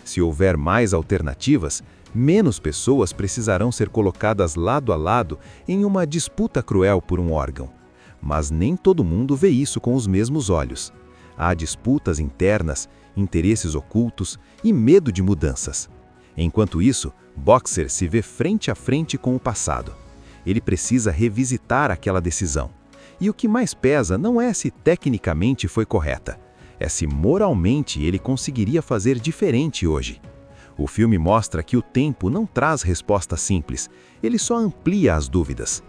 Se houver mais alternativas, menos pessoas precisarão ser colocadas lado a lado em uma disputa cruel por um órgão. Mas nem todo mundo vê isso com os mesmos olhos. Há disputas internas, interesses ocultos e medo de mudanças. Enquanto isso, Boxer se vê frente a frente com o passado. Ele precisa revisitar aquela decisão. E o que mais pesa não é se tecnicamente foi correta, é se moralmente ele conseguiria fazer diferente hoje. O filme mostra que o tempo não traz resposta simples, ele só amplia as dúvidas.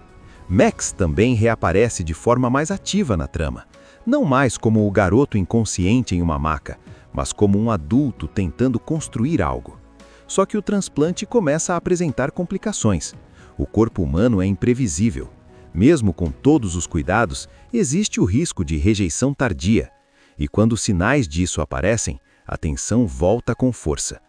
Max também reaparece de forma mais ativa na trama, não mais como o garoto inconsciente em uma maca, mas como um adulto tentando construir algo. Só que o transplante começa a apresentar complicações. O corpo humano é imprevisível. Mesmo com todos os cuidados, existe o risco de rejeição tardia. E quando os sinais disso aparecem, a tensão volta com força.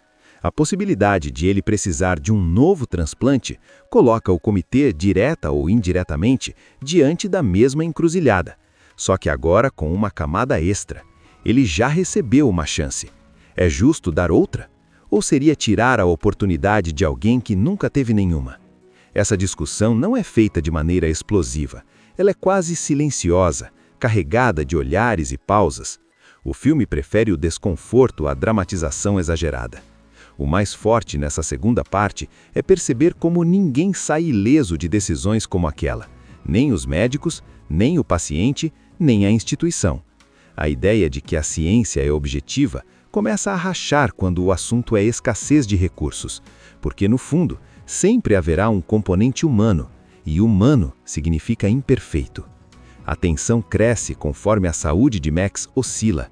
A possibilidade de ele precisar de um novo transplante coloca o comitê, direta ou indiretamente, diante da mesma encruzilhada. Só que agora com uma camada extra. Ele já recebeu uma chance. É justo dar outra? Ou seria tirar a oportunidade de alguém que nunca teve nenhuma? Essa discussão não é feita de maneira explosiva. Ela é quase silenciosa, carregada de olhares e pausas. O filme prefere o desconforto à dramatização exagerada. O mais forte nessa segunda parte é perceber como ninguém sai ileso de decisões como aquela. Nem os médicos, nem o paciente, nem a instituição. A ideia de que a ciência é objetiva começa a rachar quando o assunto é escassez de recursos, porque, no fundo, sempre haverá um componente humano, e humano significa imperfeito. A tensão cresce conforme a saúde de Max oscila.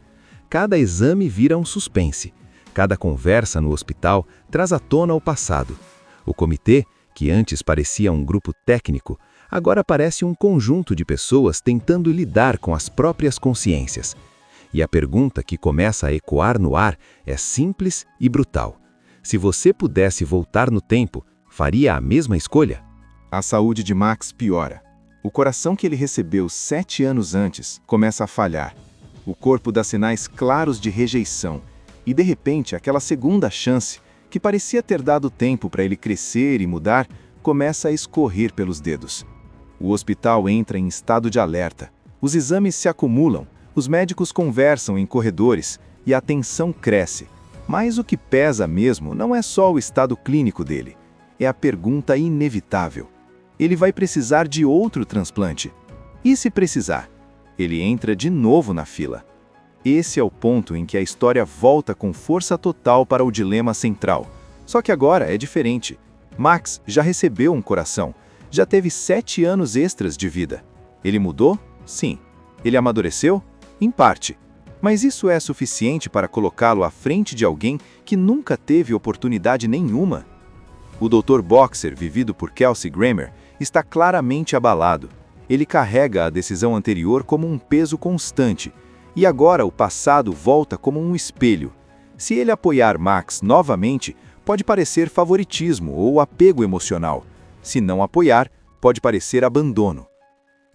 Cada exame vira um suspense. Cada conversa no hospital traz à tona o passado. O comitê, que antes parecia um grupo técnico, agora parece um conjunto de pessoas tentando lidar com as próprias consciências. E a pergunta que começa a ecoar no ar é simples e brutal. Se você pudesse voltar no tempo, faria a mesma escolha?
A saúde de Max piora. O coração que ele recebeu 7 anos antes começa a falhar. O corpo dá sinais claros de rejeição. E de repente, aquela segunda chance, que parecia ter dado tempo para ele crescer e mudar, começa a escorrer pelos dedos. O hospital entra em estado de alerta. Os exames se acumulam, os médicos conversam em corredores e a tensão cresce.
Mas o que pesa mesmo não é só o estado clínico dele, é a pergunta inevitável. Ele vai precisar de outro transplante. E se precisar? Ele entra de novo na fila. Esse é o ponto em que a história volta com força total para o dilema central. Só que agora é diferente. Max já recebeu um coração, já teve 7 anos extras de vida. Ele mudou? Sim. Ele amadureceu? Em parte. Mas isso é suficiente para colocá-lo à frente de alguém que nunca teve oportunidade nenhuma? O Dr. Boxer, vivido por Kelsey Grammer, está claramente abalado. Ele carrega a decisão anterior como um peso constante, e agora o passado volta como um espelho. Se ele apoiar Max novamente, pode parecer favoritismo ou apego emocional. Se não apoiar, pode parecer abandono.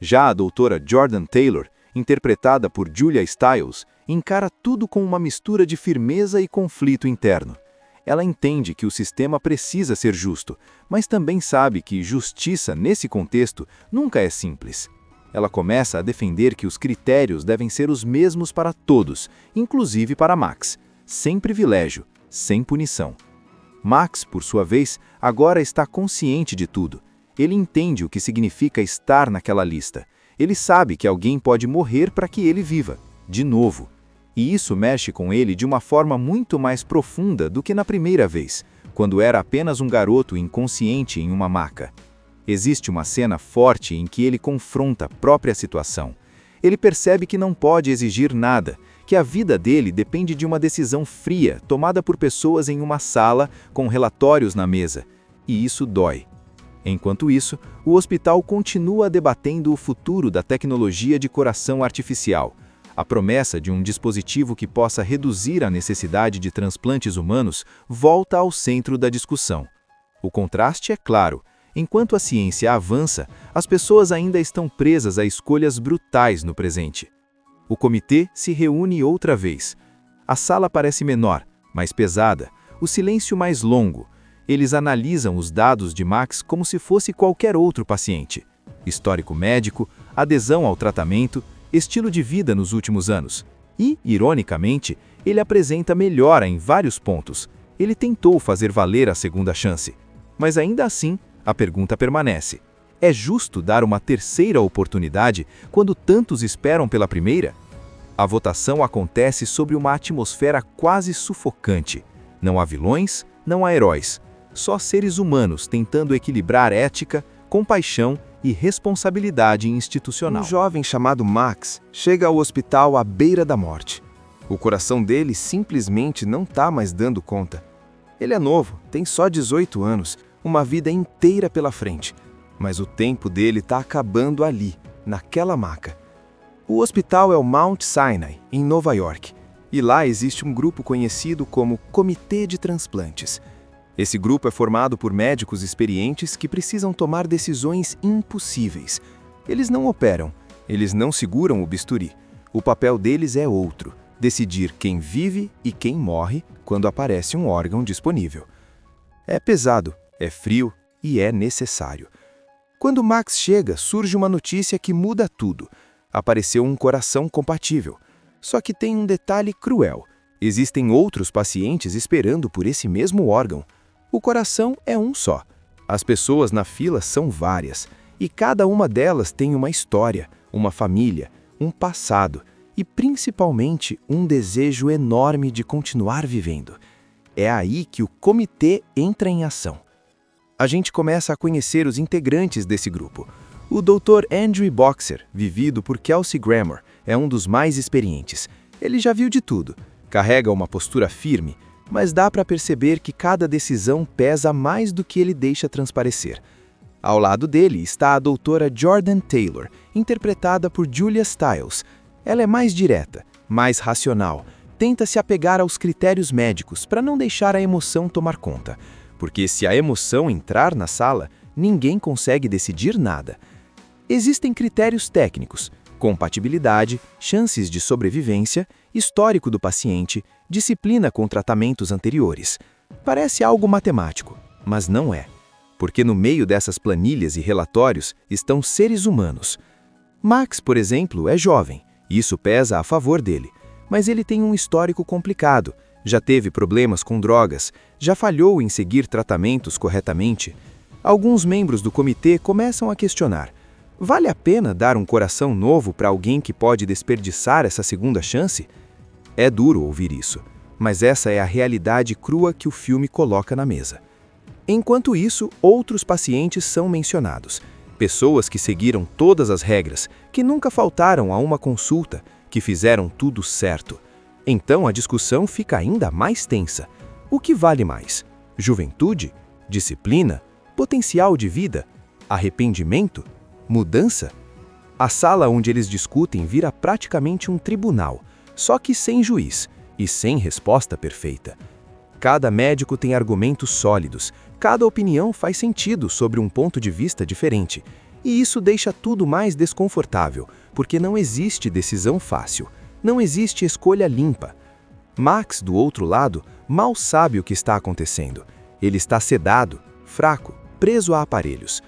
Já a doutora Jordan Taylor, interpretada por Julia Stiles, encara tudo com uma mistura de firmeza e conflito interno. Ela entende que o sistema precisa ser justo, mas também sabe que justiça, nesse contexto, nunca é simples. Ela começa a defender que os critérios devem ser os mesmos para todos, inclusive para Max, sem privilégio, sem punição. Max, por sua vez, agora está consciente de tudo. Ele entende o que significa estar naquela lista. Ele sabe que alguém pode morrer para que ele viva, de novo. E isso mexe com ele de uma forma muito mais profunda do que na primeira vez, quando era apenas um garoto inconsciente em uma maca. Existe uma cena forte em que ele confronta a própria situação. Ele percebe que não pode exigir nada, que a vida dele depende de uma decisão fria tomada por pessoas em uma sala com relatórios na mesa. E isso dói. Enquanto isso, o hospital continua debatendo o futuro da tecnologia de coração artificial. A promessa de um dispositivo que possa reduzir a necessidade de transplantes humanos volta ao centro da discussão. O contraste é claro. Enquanto a ciência avança, as pessoas ainda estão presas a escolhas brutais no presente. O comitê se reúne outra vez. A sala parece menor, mais pesada, o silêncio mais longo. Eles analisam os dados de Max como se fosse qualquer outro paciente. Histórico médico, adesão ao tratamento, estilo de vida nos últimos anos. E, ironicamente, ele apresenta melhora em vários pontos. Ele tentou fazer valer a segunda chance. Mas ainda assim, a pergunta permanece. É justo dar uma terceira oportunidade quando tantos esperam pela primeira? A votação acontece sobre uma atmosfera quase sufocante. Não há vilões, não há heróis. Só seres humanos tentando equilibrar ética, compaixão e responsabilidade institucional.
Um jovem chamado Max chega ao hospital à beira da morte. O coração dele simplesmente não está mais dando conta. Ele é novo, tem só 18 anos, uma vida inteira pela frente. Mas o tempo dele está acabando ali, naquela maca. O hospital é o Mount Sinai, em Nova York. E lá existe um grupo conhecido como Comitê de Transplantes. Esse grupo é formado por médicos experientes que precisam tomar decisões impossíveis. Eles não operam, eles não seguram o bisturi. O papel deles é outro, decidir quem vive e quem morre quando aparece um órgão disponível. É pesado, é frio e é necessário. Quando Max chega, surge uma notícia que muda tudo. Apareceu um coração compatível. Só que tem um detalhe cruel. Existem outros pacientes esperando por esse mesmo órgão. O coração é um só. As pessoas na fila são várias. E cada uma delas tem uma história, uma família, um passado e, principalmente, um desejo enorme de continuar vivendo. É aí que o comitê entra em ação. A gente começa a conhecer os integrantes desse grupo. O Dr. Andrew Boxer, vivido por Kelsey Grammer, é um dos mais experientes. Ele já viu de tudo, carrega uma postura firme, mas dá para perceber que cada decisão pesa mais do que ele deixa transparecer. Ao lado dele está a doutora Jordan Taylor, interpretada por Julia Stiles. Ela é mais direta, mais racional, tenta se apegar aos critérios médicos para não deixar a emoção tomar conta. Porque se a emoção entrar na sala, ninguém consegue decidir nada. Existem critérios técnicos, compatibilidade, chances de sobrevivência, histórico do paciente, disciplina com tratamentos anteriores. Parece algo matemático, mas não é. Porque no meio dessas planilhas e relatórios estão seres humanos. Max, por exemplo, é jovem, e isso pesa a favor dele, mas ele tem um histórico complicado. Já teve problemas com drogas, já falhou em seguir tratamentos corretamente. Alguns membros do comitê começam a questionar: vale a pena dar um coração novo para alguém que pode desperdiçar essa segunda chance? É duro ouvir isso, mas essa é a realidade crua que o filme coloca na mesa. Enquanto isso, outros pacientes são mencionados. Pessoas que seguiram todas as regras, que nunca faltaram a uma consulta, que fizeram tudo certo. Então a discussão fica ainda mais tensa. O que vale mais? Juventude? Disciplina? Potencial de vida? Arrependimento? Mudança? A sala onde eles discutem vira praticamente um tribunal, só que sem juiz e sem resposta perfeita. Cada médico tem argumentos sólidos, cada opinião faz sentido sobre um ponto de vista diferente. E isso deixa tudo mais desconfortável, porque não existe decisão fácil, não existe escolha limpa. Max, do outro lado, mal sabe o que está acontecendo. Ele está sedado, fraco, preso a aparelhos.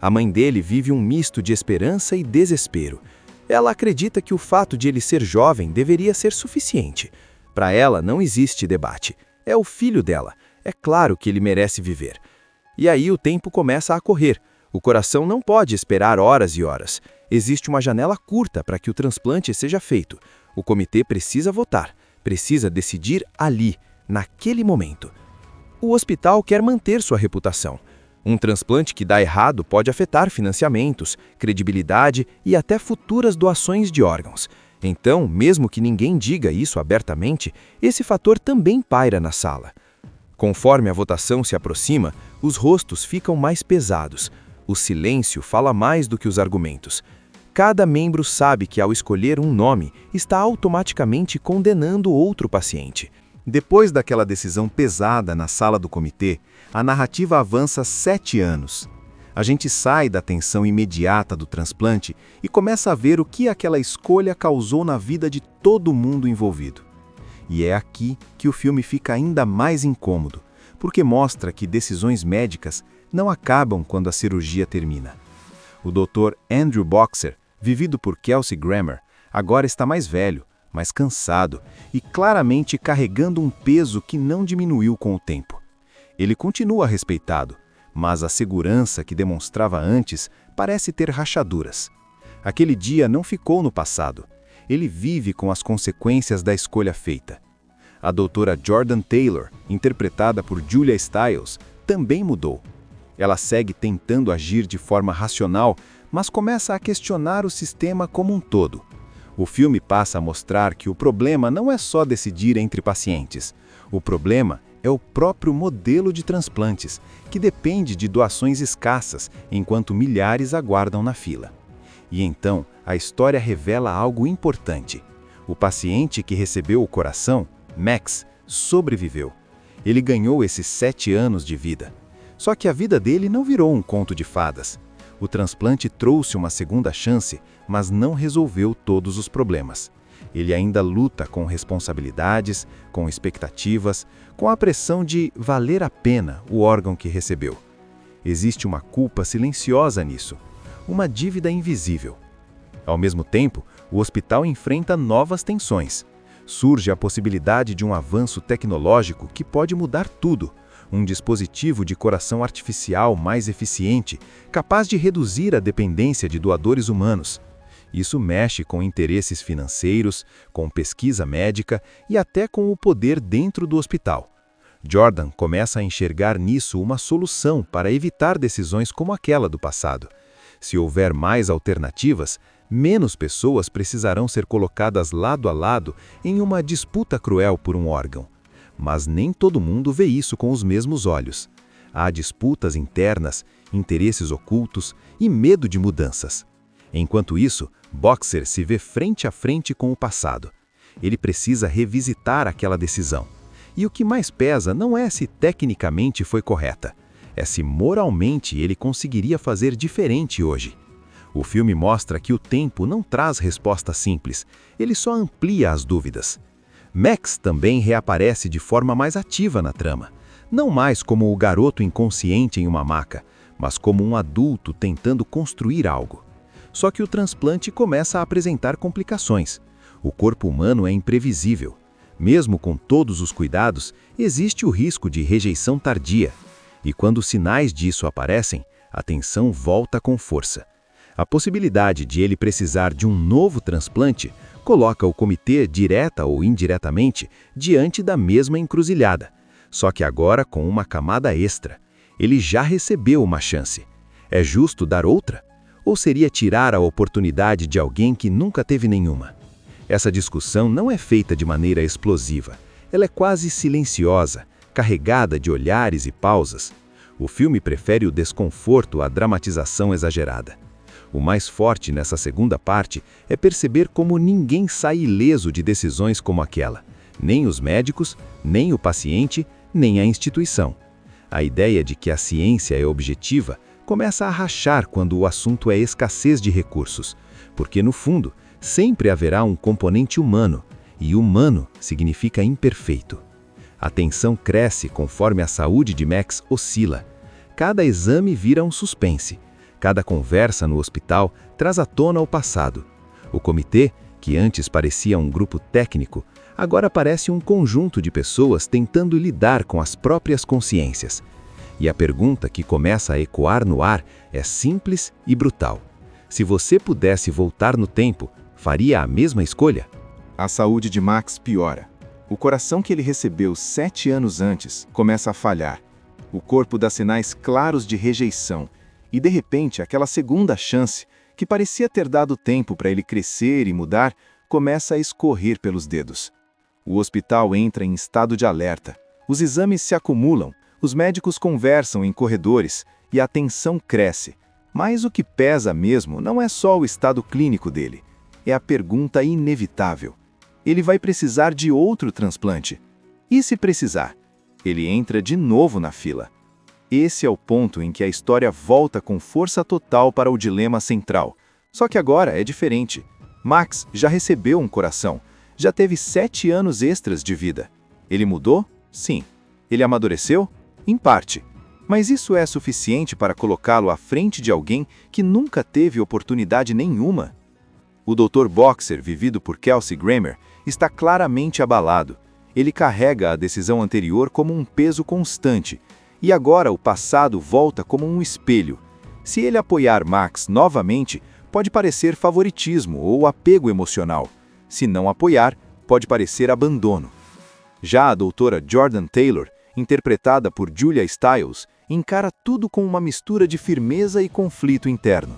A mãe dele vive um misto de esperança e desespero. Ela acredita que o fato de ele ser jovem deveria ser suficiente. Para ela, não existe debate. É o filho dela. É claro que ele merece viver. E aí o tempo começa a correr. O coração não pode esperar horas e horas. Existe uma janela curta para que o transplante seja feito. O comitê precisa votar. Precisa decidir ali, naquele momento. O hospital quer manter sua reputação. Um transplante que dá errado pode afetar financiamentos, credibilidade e até futuras doações de órgãos. Então, mesmo que ninguém diga isso abertamente, esse fator também paira na sala. Conforme a votação se aproxima, os rostos ficam mais pesados. O silêncio fala mais do que os argumentos. Cada membro sabe que, ao escolher um nome, está automaticamente condenando outro paciente.
Depois daquela decisão pesada na sala do comitê, a narrativa avança 7 anos. A gente sai da tensão imediata do transplante e começa a ver o que aquela escolha causou na vida de todo mundo envolvido. E é aqui que o filme fica ainda mais incômodo, porque mostra que decisões médicas não acabam quando a cirurgia termina. O Dr. Andrew Boxer, vivido por Kelsey Grammer, agora está mais velho, mais cansado e claramente carregando um peso que não diminuiu com o tempo. Ele continua respeitado, mas a segurança que demonstrava antes parece ter rachaduras. Aquele dia não ficou no passado. Ele vive com as consequências da escolha feita. A doutora Jordan Taylor, interpretada por Julia Stiles, também mudou. Ela segue tentando agir de forma racional, mas começa a questionar o sistema como um todo. O filme passa a mostrar que o problema não é só decidir entre pacientes. O problema é o próprio modelo de transplantes, que depende de doações escassas, enquanto milhares aguardam na fila. E então, a história revela algo importante. O paciente que recebeu o coração, Max, sobreviveu. Ele ganhou esses 7 anos de vida. Só que a vida dele não virou um conto de fadas. O transplante trouxe uma segunda chance, mas não resolveu todos os problemas. Ele ainda luta com responsabilidades, com expectativas, com a pressão de valer a pena o órgão que recebeu. Existe uma culpa silenciosa nisso, uma dívida invisível. Ao mesmo tempo, o hospital enfrenta novas tensões. Surge a possibilidade de um avanço tecnológico que pode mudar tudo. Um dispositivo de coração artificial mais eficiente, capaz de reduzir a dependência de doadores humanos. Isso mexe com interesses financeiros, com pesquisa médica e até com o poder dentro do hospital. Jordan começa a enxergar nisso uma solução para evitar decisões como aquela do passado. Se houver mais alternativas, menos pessoas precisarão ser colocadas lado a lado em uma disputa cruel por um órgão. Mas nem todo mundo vê isso com os mesmos olhos. Há disputas internas, interesses ocultos e medo de mudanças. Enquanto isso, Boxer se vê frente a frente com o passado. Ele precisa revisitar aquela decisão. E o que mais pesa não é se tecnicamente foi correta, é se moralmente ele conseguiria fazer diferente hoje. O filme mostra que o tempo não traz resposta simples, ele só amplia as dúvidas. Max também reaparece de forma mais ativa na trama, não mais como o garoto inconsciente em uma maca, mas como um adulto tentando construir algo. Só que o transplante começa a apresentar complicações. O corpo humano é imprevisível. Mesmo com todos os cuidados, existe o risco de rejeição tardia. E quando sinais disso aparecem, a tensão volta com força. A possibilidade de ele precisar de um novo transplante coloca o comitê, direta ou indiretamente, diante da mesma encruzilhada. Só que agora com uma camada extra. Ele já recebeu uma chance. É justo dar outra? Ou seria tirar a oportunidade de alguém que nunca teve nenhuma? Essa discussão não é feita de maneira explosiva. Ela é quase silenciosa, carregada de olhares e pausas. O filme prefere o desconforto à dramatização exagerada. O mais forte nessa segunda parte é perceber como ninguém sai ileso de decisões como aquela. Nem os médicos, nem o paciente, nem a instituição. A ideia de que a ciência é objetiva começa a rachar quando o assunto é escassez de recursos, porque, no fundo, sempre haverá um componente humano, e humano significa imperfeito. A tensão cresce conforme a saúde de Max oscila. Cada exame vira um suspense. Cada conversa no hospital traz à tona o passado. O comitê, que antes parecia um grupo técnico, agora parece um conjunto de pessoas tentando lidar com as próprias consciências. E a pergunta que começa a ecoar no ar é simples e brutal. Se você pudesse voltar no tempo, faria a mesma escolha?
A saúde de Max piora. O coração que ele recebeu 7 anos antes começa a falhar. O corpo dá sinais claros de rejeição. E, de repente, aquela segunda chance, que parecia ter dado tempo para ele crescer e mudar, começa a escorrer pelos dedos. O hospital entra em estado de alerta. Os exames se acumulam, os médicos conversam em corredores e a tensão cresce. Mas o que pesa mesmo não é só o estado clínico dele. É a pergunta inevitável. Ele vai precisar de outro transplante. E se precisar? Ele entra de novo na fila. Esse é o ponto em que a história volta com força total para o dilema central. Só que agora é diferente. Max já recebeu um coração. Já teve 7 anos extras de vida. Ele mudou? Sim. Ele amadureceu? Em parte. Mas isso é suficiente para colocá-lo à frente de alguém que nunca teve oportunidade nenhuma? O Dr. Boxer, vivido por Kelsey Grammer, está claramente abalado. Ele carrega a decisão anterior como um peso constante. E agora o passado volta como um espelho. Se ele apoiar Max novamente, pode parecer favoritismo ou apego emocional. Se não apoiar, pode parecer abandono. Já a doutora Jordan Taylor, interpretada por Julia Stiles, encara tudo com uma mistura de firmeza e conflito interno.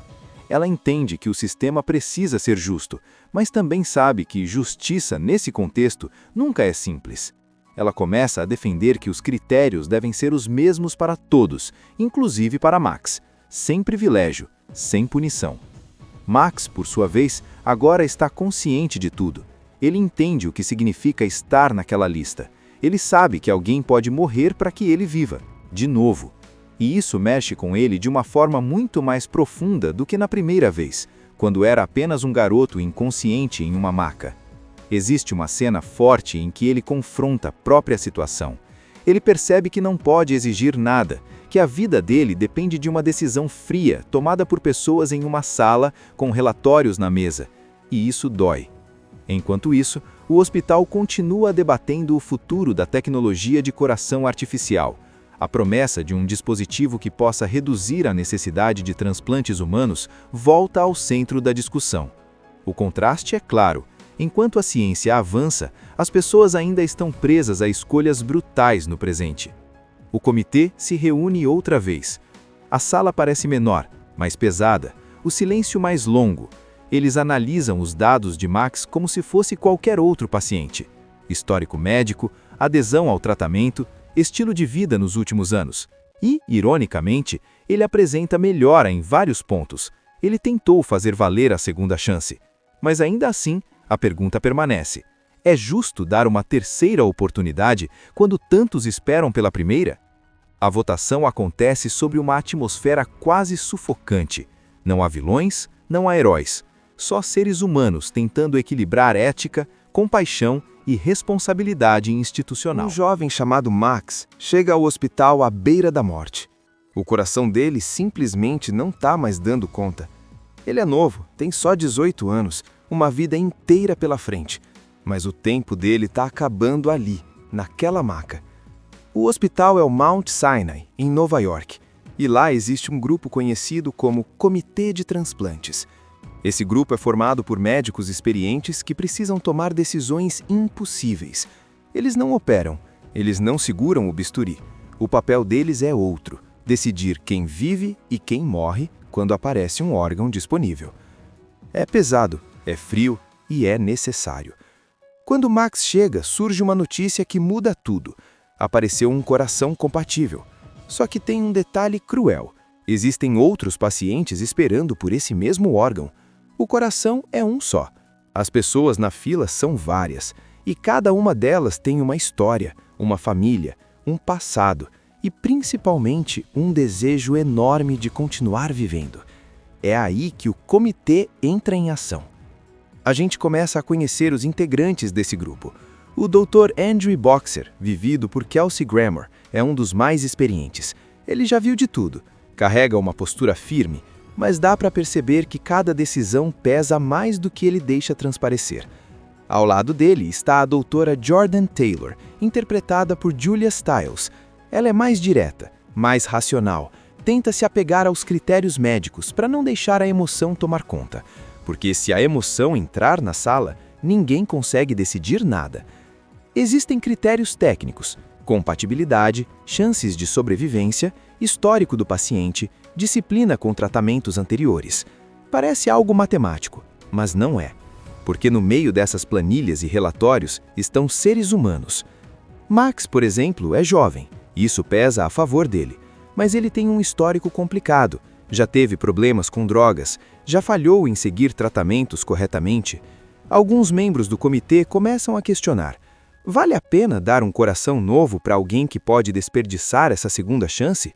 Ela entende que o sistema precisa ser justo, mas também sabe que justiça, nesse contexto, nunca é simples. Ela começa a defender que os critérios devem ser os mesmos para todos, inclusive para Max, sem privilégio, sem punição. Max, por sua vez, agora está consciente de tudo. Ele entende o que significa estar naquela lista. Ele sabe que alguém pode morrer para que ele viva, de novo. E isso mexe com ele de uma forma muito mais profunda do que na primeira vez, quando era apenas um garoto inconsciente em uma maca. Existe uma cena forte em que ele confronta a própria situação. Ele percebe que não pode exigir nada, que a vida dele depende de uma decisão fria tomada por pessoas em uma sala com relatórios na mesa. E isso dói. Enquanto isso, o hospital continua debatendo o futuro da tecnologia de coração artificial. A promessa de um dispositivo que possa reduzir a necessidade de transplantes humanos volta ao centro da discussão. O contraste é claro. Enquanto a ciência avança, as pessoas ainda estão presas a escolhas brutais no presente. O comitê se reúne outra vez. A sala parece menor, mais pesada, o silêncio mais longo. Eles analisam os dados de Max como se fosse qualquer outro paciente. Histórico médico, adesão ao tratamento, estilo de vida nos últimos anos. E, ironicamente, ele apresenta melhora em vários pontos. Ele tentou fazer valer a segunda chance. Mas ainda assim, a pergunta permanece. É justo dar uma terceira oportunidade quando tantos esperam pela primeira? A votação acontece sobre uma atmosfera quase sufocante. Não há vilões, não há heróis. Só seres humanos tentando equilibrar ética, compaixão e responsabilidade institucional. Um jovem chamado Max chega ao hospital à beira da morte. O coração dele simplesmente não está mais dando conta. Ele é novo, tem só 18 anos, uma vida inteira pela frente. mas o tempo dele está acabando ali, naquela maca. O hospital é o Mount Sinai, em Nova York, e lá existe um grupo conhecido como Comitê de Transplantes. Esse grupo é formado por médicos experientes que precisam tomar decisões impossíveis. Eles não operam, eles não seguram o bisturi. O papel deles é outro: decidir quem vive e quem morre quando aparece um órgão disponível. É pesado, é frio e é necessário. Quando Max chega, surge uma notícia que muda tudo. Apareceu um coração compatível. Só que tem um detalhe cruel: existem outros pacientes esperando por esse mesmo órgão. O coração é um só. As pessoas na fila são várias, e cada uma delas tem uma história, uma família, um passado e, principalmente, um desejo enorme de continuar vivendo. É aí que o comitê entra em ação. A gente começa a conhecer os integrantes desse grupo. O Dr. Andrew Boxer, vivido por Kelsey Grammer, é um dos mais experientes. Ele já viu de tudo, carrega uma postura firme, mas dá para perceber que cada decisão pesa mais do que ele deixa transparecer. Ao lado dele está a doutora Jordan Taylor, interpretada por Julia Stiles. Ela é mais direta, mais racional, tenta se apegar aos critérios médicos para não deixar a emoção tomar conta. Porque se a emoção entrar na sala, ninguém consegue decidir nada. Existem critérios técnicos: compatibilidade, chances de sobrevivência, histórico do paciente, disciplina com tratamentos anteriores. Parece algo matemático, mas não é. Porque no meio dessas planilhas e relatórios estão seres humanos. Max, por exemplo, é jovem. Isso pesa a favor dele. Mas ele tem um histórico complicado. Já teve problemas com drogas, já falhou em seguir tratamentos corretamente. Alguns membros do comitê começam a questionar: vale a pena dar um coração novo para alguém que pode desperdiçar essa segunda chance?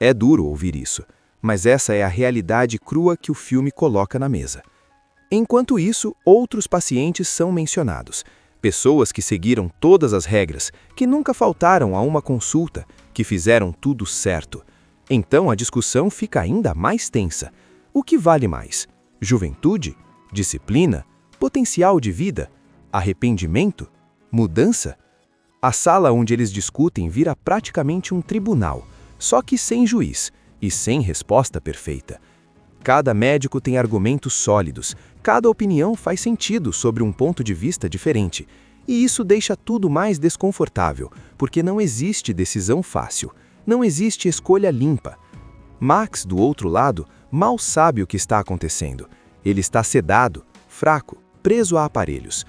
É duro ouvir isso, mas essa é a realidade crua que o filme coloca na mesa. Enquanto isso, outros pacientes são mencionados. Pessoas que seguiram todas as regras, que nunca faltaram a uma consulta, que fizeram tudo certo. Então a discussão fica ainda mais tensa. O que vale mais? Juventude? Disciplina? Potencial de vida? Arrependimento? Mudança? A sala onde eles discutem vira praticamente um tribunal, só que sem juiz e sem resposta perfeita. Cada médico tem argumentos sólidos, cada opinião faz sentido sobre um ponto de vista diferente. E isso deixa tudo mais desconfortável, porque não existe decisão fácil, não existe escolha limpa. Max, do outro lado, mal sabe o que está acontecendo. Ele está sedado, fraco, preso a aparelhos.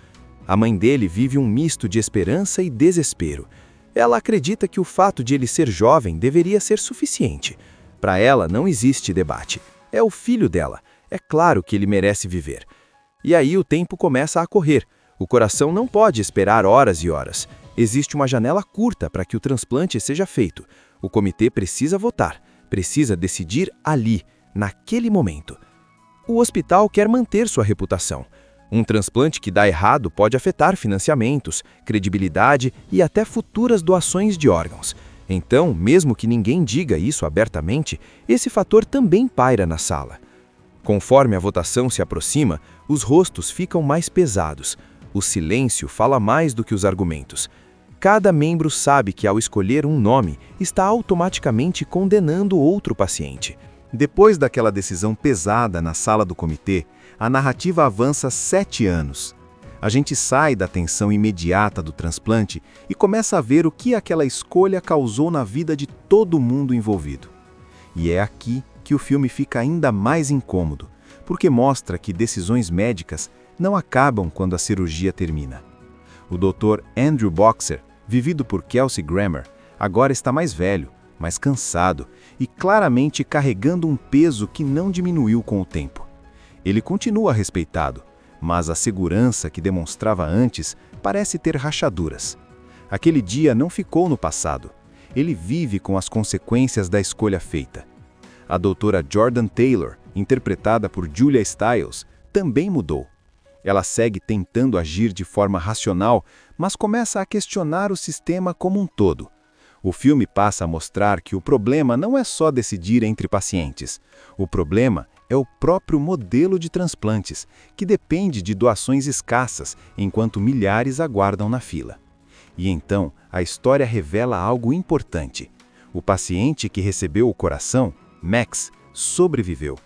A mãe dele vive um misto de esperança e desespero. Ela acredita que o fato de ele ser jovem deveria ser suficiente. Para ela não existe debate. É o filho dela. É claro que ele merece viver. E aí o tempo começa a correr. O coração não pode esperar horas e horas. Existe uma janela curta para que o transplante seja feito. O comitê precisa votar, precisa decidir ali, naquele momento. O hospital quer manter sua reputação. Um transplante que dá errado pode afetar financiamentos, credibilidade e até futuras doações de órgãos. Então, mesmo que ninguém diga isso abertamente, esse fator também paira na sala. Conforme a votação se aproxima, os rostos ficam mais pesados. O silêncio fala mais do que os argumentos. Cada membro sabe que, ao escolher um nome, está automaticamente condenando outro paciente.
Depois daquela decisão pesada na sala do comitê, a narrativa avança 7 anos. A gente sai da tensão imediata do transplante e começa a ver o que aquela escolha causou na vida de todo mundo envolvido. E é aqui que o filme fica ainda mais incômodo, porque mostra que decisões médicas não acabam quando a cirurgia termina. O Dr. Andrew Boxer, vivido por Kelsey Grammer, agora está mais velho, mais cansado e claramente carregando um peso que não diminuiu com o tempo. Ele continua respeitado, mas a segurança que demonstrava antes parece ter rachaduras. Aquele dia não ficou no passado. Ele vive com as consequências da escolha feita. A doutora Jordan Taylor, interpretada por Julia Stiles, também mudou. Ela segue tentando agir de forma racional, mas começa a questionar o sistema como um todo. O filme passa a mostrar que o problema não é só decidir entre pacientes. O problema é o próprio modelo de transplantes, que depende de doações escassas, enquanto milhares aguardam na fila. E então, a história revela algo importante. O paciente que recebeu o coração, Max, sobreviveu.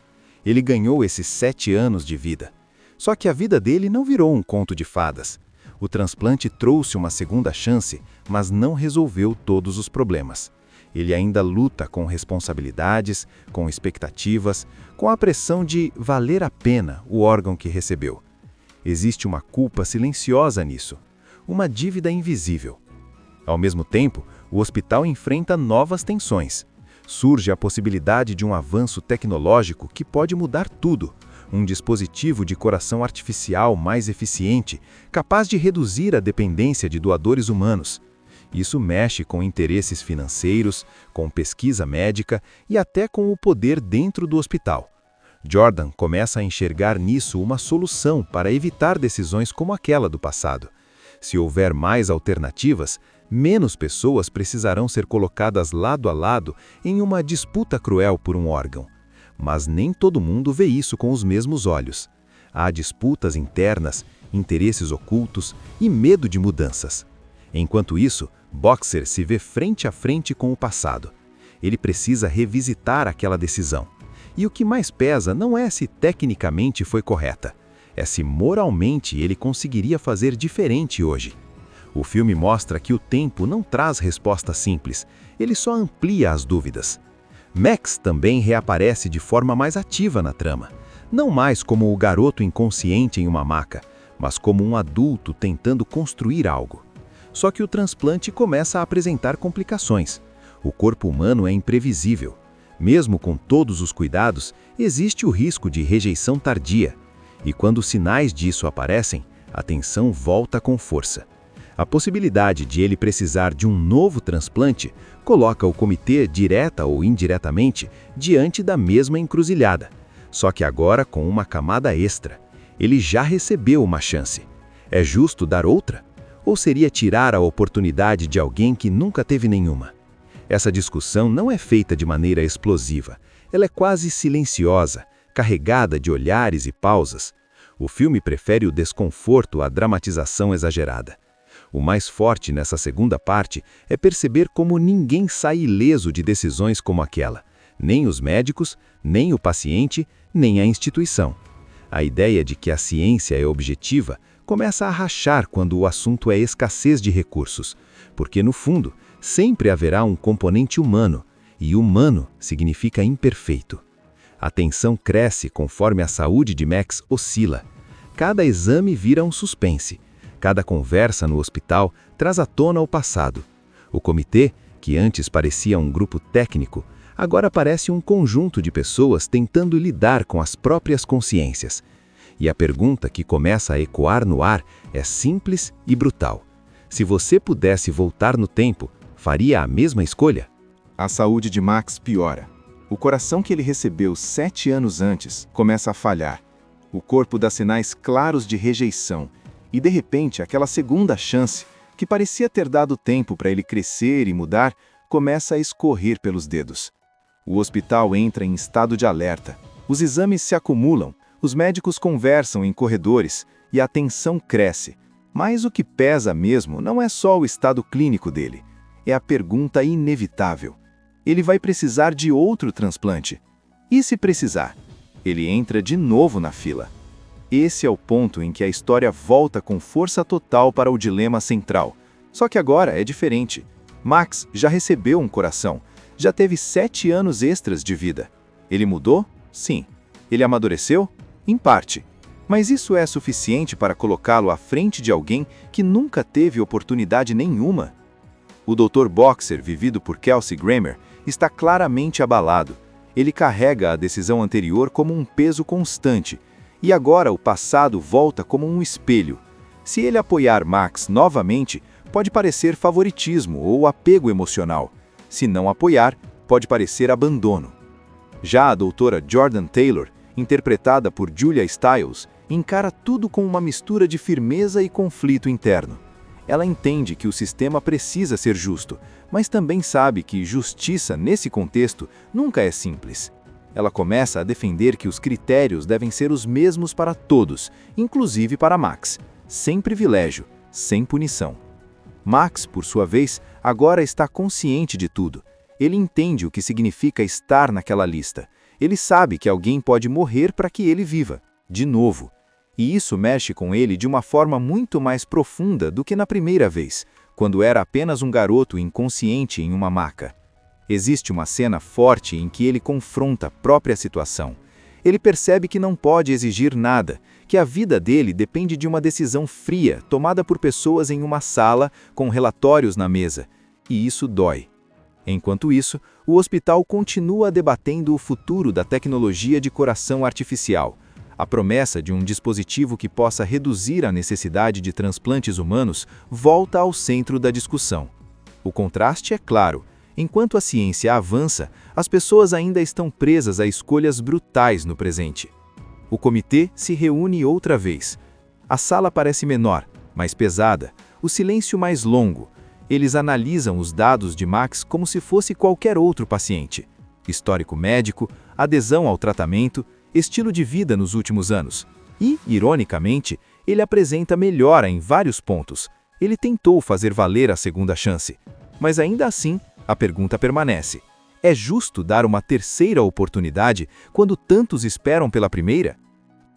Ele ganhou esses 7 anos de vida. Só que a vida dele não virou um conto de fadas. O transplante trouxe uma segunda chance, mas não resolveu todos os problemas. Ele ainda luta com responsabilidades, com expectativas, com a pressão de valer a pena o órgão que recebeu. Existe uma culpa silenciosa nisso, uma dívida invisível. Ao mesmo tempo, o hospital enfrenta novas tensões. Surge a possibilidade de um avanço tecnológico que pode mudar tudo. Um dispositivo de coração artificial mais eficiente, capaz de reduzir a dependência de doadores humanos. Isso mexe com interesses financeiros, com pesquisa médica e até com o poder dentro do hospital. Jordan começa a enxergar nisso uma solução para evitar decisões como aquela do passado. Se houver mais alternativas, menos pessoas precisarão ser colocadas lado a lado em uma disputa cruel por um órgão. Mas nem todo mundo vê isso com os mesmos olhos. Há disputas internas, interesses ocultos e medo de mudanças. Enquanto isso, Boxer se vê frente a frente com o passado. Ele precisa revisitar aquela decisão. E o que mais pesa não é se tecnicamente foi correta, é se moralmente ele conseguiria fazer diferente hoje. O filme mostra que o tempo não traz resposta simples, ele só amplia as dúvidas. Max também reaparece de forma mais ativa na trama, não mais como o garoto inconsciente em uma maca, mas como um adulto tentando construir algo. Só que o transplante começa a apresentar complicações. O corpo humano é imprevisível. Mesmo com todos os cuidados, existe o risco de rejeição tardia. E quando os sinais disso aparecem, a tensão volta com força. A possibilidade de ele precisar de um novo transplante coloca o comitê, direta ou indiretamente, diante da mesma encruzilhada. Só que agora com uma camada extra. Ele já recebeu uma chance. É justo dar outra? Ou seria tirar a oportunidade de alguém que nunca teve nenhuma? Essa discussão não é feita de maneira explosiva. Ela é quase silenciosa, carregada de olhares e pausas. O filme prefere o desconforto à dramatização exagerada. O mais forte nessa segunda parte é perceber como ninguém sai ileso de decisões como aquela. Nem os médicos, nem o paciente, nem a instituição. A ideia de que a ciência é objetiva começa a rachar quando o assunto é escassez de recursos, porque, no fundo, sempre haverá um componente humano, e humano significa imperfeito. A tensão cresce conforme a saúde de Max oscila. Cada exame vira um suspense. Cada conversa no hospital traz à tona o passado. O comitê, que antes parecia um grupo técnico, agora parece um conjunto de pessoas tentando lidar com as próprias consciências. E a pergunta que começa a ecoar no ar é simples e brutal. Se você pudesse voltar no tempo, faria a mesma escolha?
A saúde de Max piora. O coração que ele recebeu 7 anos antes começa a falhar. O corpo dá sinais claros de rejeição. E de repente, aquela segunda chance, que parecia ter dado tempo para ele crescer e mudar, começa a escorrer pelos dedos. O hospital entra em estado de alerta. Os exames se acumulam. Os médicos conversam em corredores e a tensão cresce. Mas o que pesa mesmo não é só o estado clínico dele. É a pergunta inevitável. Ele vai precisar de outro transplante. E se precisar? Ele entra de novo na fila. Esse é o ponto em que a história volta com força total para o dilema central. Só que agora é diferente. Max já recebeu um coração. Já teve 7 anos extras de vida. Ele mudou? Sim. Ele amadureceu? Em parte. Mas isso é suficiente para colocá-lo à frente de alguém que nunca teve oportunidade nenhuma? O Dr. Boxer, vivido por Kelsey Grammer, está claramente abalado. Ele carrega a decisão anterior como um peso constante, e agora o passado volta como um espelho. Se ele apoiar Max novamente, pode parecer favoritismo ou apego emocional. Se não apoiar, pode parecer abandono. Já a doutora Jordan Taylor, interpretada por Julia Stiles, encara tudo com uma mistura de firmeza e conflito interno. Ela entende que o sistema precisa ser justo, mas também sabe que justiça, nesse contexto, nunca é simples.
Ela começa a defender que os critérios devem ser os mesmos para todos, inclusive para Max, sem privilégio, sem punição. Max, por sua vez, agora está consciente de tudo. Ele entende o que significa estar naquela lista. Ele sabe que alguém pode morrer para que ele viva, de novo. E isso mexe com ele de uma forma muito mais profunda do que na primeira vez, quando era apenas um garoto inconsciente em uma maca. Existe uma cena forte em que ele confronta a própria situação. Ele percebe que não pode exigir nada, que a vida dele depende de uma decisão fria tomada por pessoas em uma sala com relatórios na mesa. E isso dói. Enquanto isso, o hospital continua debatendo o futuro da tecnologia de coração artificial. A promessa de um dispositivo que possa reduzir a necessidade de transplantes humanos volta ao centro da discussão. O contraste é claro. Enquanto a ciência avança, as pessoas ainda estão presas a escolhas brutais no presente. O comitê se reúne outra vez. A sala parece menor, mais pesada, o silêncio mais longo. Eles analisam os dados de Max como se fosse qualquer outro paciente. Histórico médico, adesão ao tratamento, estilo de vida nos últimos anos. E, ironicamente, ele apresenta melhora em vários pontos. Ele tentou fazer valer a segunda chance. Mas ainda assim, a pergunta permanece. É justo dar uma terceira oportunidade quando tantos esperam pela primeira?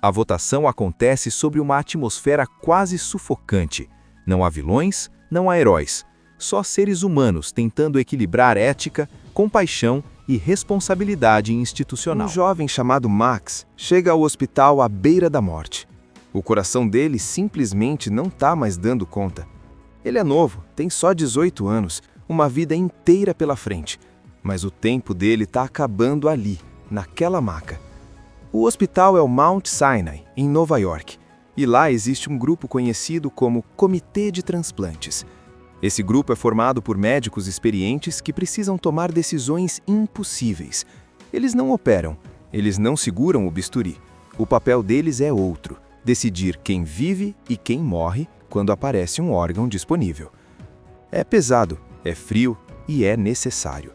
A votação acontece sobre uma atmosfera quase sufocante. Não há vilões, não há heróis. Só seres humanos tentando equilibrar ética, compaixão e responsabilidade institucional.
Um jovem chamado Max chega ao hospital à beira da morte. O coração dele simplesmente não está mais dando conta. Ele é novo, tem só 18 anos, uma vida inteira pela frente. Mas o tempo dele está acabando ali, naquela maca. O hospital é o Mount Sinai, em Nova York. E lá existe um grupo conhecido como Comitê de Transplantes. Esse grupo é formado por médicos experientes que precisam tomar decisões impossíveis. Eles não operam, eles não seguram o bisturi. O papel deles é outro: decidir quem vive e quem morre quando aparece um órgão disponível. É pesado, é frio e é necessário.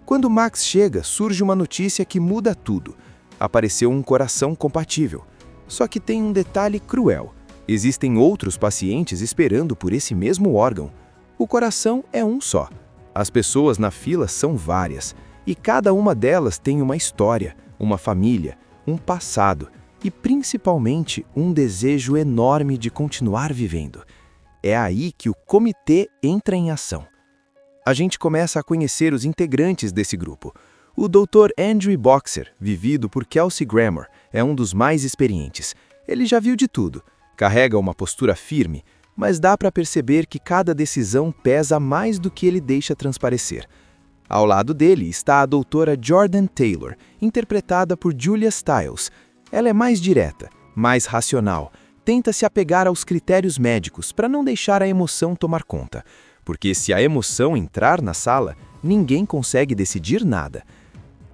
Quando Max chega, surge uma notícia que muda tudo. Apareceu um coração compatível. Só que tem um detalhe cruel. Existem outros pacientes esperando por esse mesmo órgão. O coração é um só. As pessoas na fila são várias. E cada uma delas tem uma história, uma família, um passado e, principalmente, um desejo enorme de continuar vivendo. É aí que o comitê entra em ação. A gente começa a conhecer os integrantes desse grupo. O Dr. Andrew Boxer, vivido por Kelsey Grammer, é um dos mais experientes. Ele já viu de tudo, carrega uma postura firme, mas dá para perceber que cada decisão pesa mais do que ele deixa transparecer. Ao lado dele está a doutora Jordan Taylor, interpretada por Julia Stiles. Ela é mais direta, mais racional, tenta se apegar aos critérios médicos para não deixar a emoção tomar conta. Porque se a emoção entrar na sala, ninguém consegue decidir nada.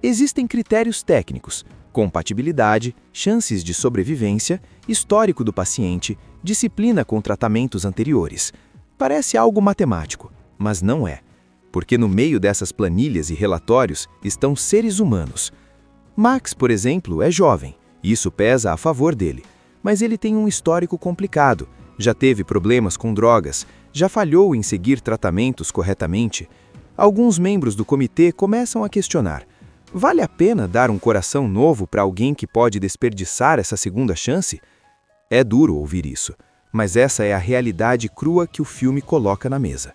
Existem critérios técnicos: compatibilidade, chances de sobrevivência, histórico do paciente, disciplina com tratamentos anteriores. Parece algo matemático, mas não é. Porque no meio dessas planilhas e relatórios estão seres humanos. Max, por exemplo, é jovem, e isso pesa a favor dele. Mas ele tem um histórico complicado, já teve problemas com drogas, já falhou em seguir tratamentos corretamente. Alguns membros do comitê começam a questionar: vale a pena dar um coração novo para alguém que pode desperdiçar essa segunda chance? É duro ouvir isso, mas essa é a realidade crua que o filme coloca na mesa.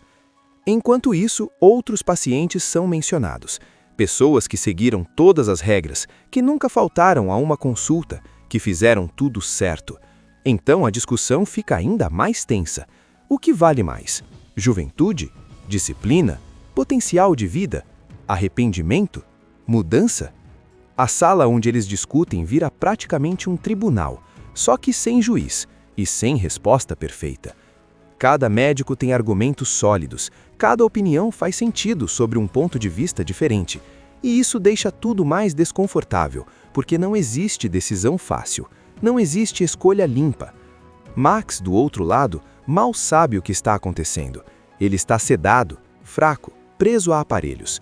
Enquanto isso, outros pacientes são mencionados. Pessoas que seguiram todas as regras, que nunca faltaram a uma consulta, que fizeram tudo certo. Então a discussão fica ainda mais tensa. O que vale mais? Juventude? Disciplina? Potencial de vida? Arrependimento? Mudança? A sala onde eles discutem vira praticamente um tribunal, só que sem juiz e sem resposta perfeita. Cada médico tem argumentos sólidos, cada opinião faz sentido sobre um ponto de vista diferente. E isso deixa tudo mais desconfortável, porque não existe decisão fácil, não existe escolha limpa. Max, do outro lado, mal sabe o que está acontecendo. Ele está sedado, fraco, preso a aparelhos.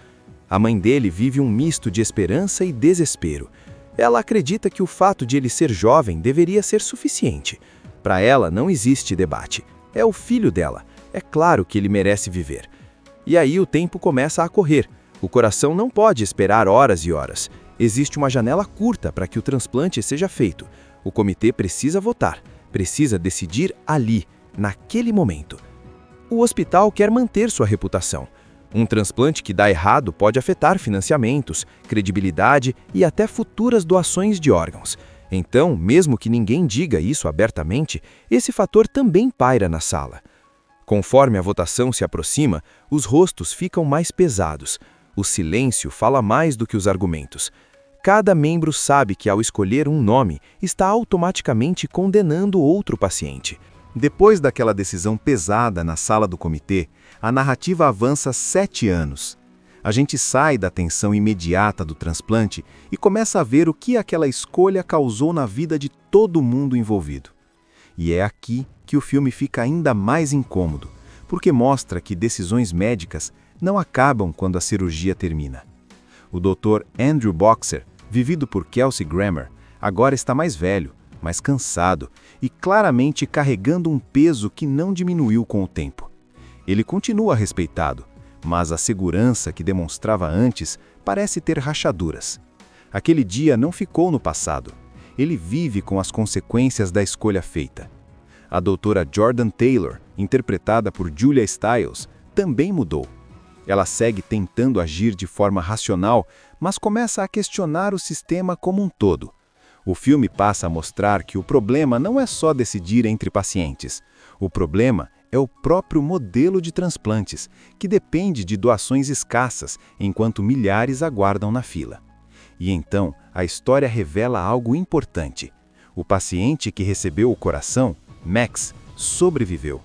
A mãe dele vive um misto de esperança e desespero. Ela acredita que o fato de ele ser jovem deveria ser suficiente. Para ela, não existe debate. É o filho dela. É claro que ele merece viver. E aí o tempo começa a correr. O coração não pode esperar horas e horas. Existe uma janela curta para que o transplante seja feito. O comitê precisa votar. Precisa decidir ali, naquele momento. O hospital quer manter sua reputação. Um transplante que dá errado pode afetar financiamentos, credibilidade e até futuras doações de órgãos. Então, mesmo que ninguém diga isso abertamente, esse fator também paira na sala. Conforme a votação se aproxima, os rostos ficam mais pesados. O silêncio fala mais do que os argumentos. Cada membro sabe que, ao escolher um nome, está automaticamente condenando outro paciente.
Depois daquela decisão pesada na sala do comitê, a narrativa avança 7 anos. A gente sai da tensão imediata do transplante e começa a ver o que aquela escolha causou na vida de todo mundo envolvido. E é aqui que o filme fica ainda mais incômodo, porque mostra que decisões médicas não acabam quando a cirurgia termina. O Dr. Andrew Boxer, vivido por Kelsey Grammer, agora está mais velho, mais cansado e claramente carregando um peso que não diminuiu com o tempo. Ele continua respeitado, mas a segurança que demonstrava antes parece ter rachaduras. Aquele dia não ficou no passado. Ele vive com as consequências da escolha feita. A doutora Jordan Taylor, interpretada por Julia Stiles, também mudou. Ela segue tentando agir de forma racional, mas começa a questionar o sistema como um todo. O filme passa a mostrar que o problema não é só decidir entre pacientes. O problema é o próprio modelo de transplantes, que depende de doações escassas, enquanto milhares aguardam na fila. E então, a história revela algo importante. O paciente que recebeu o coração, Max, sobreviveu.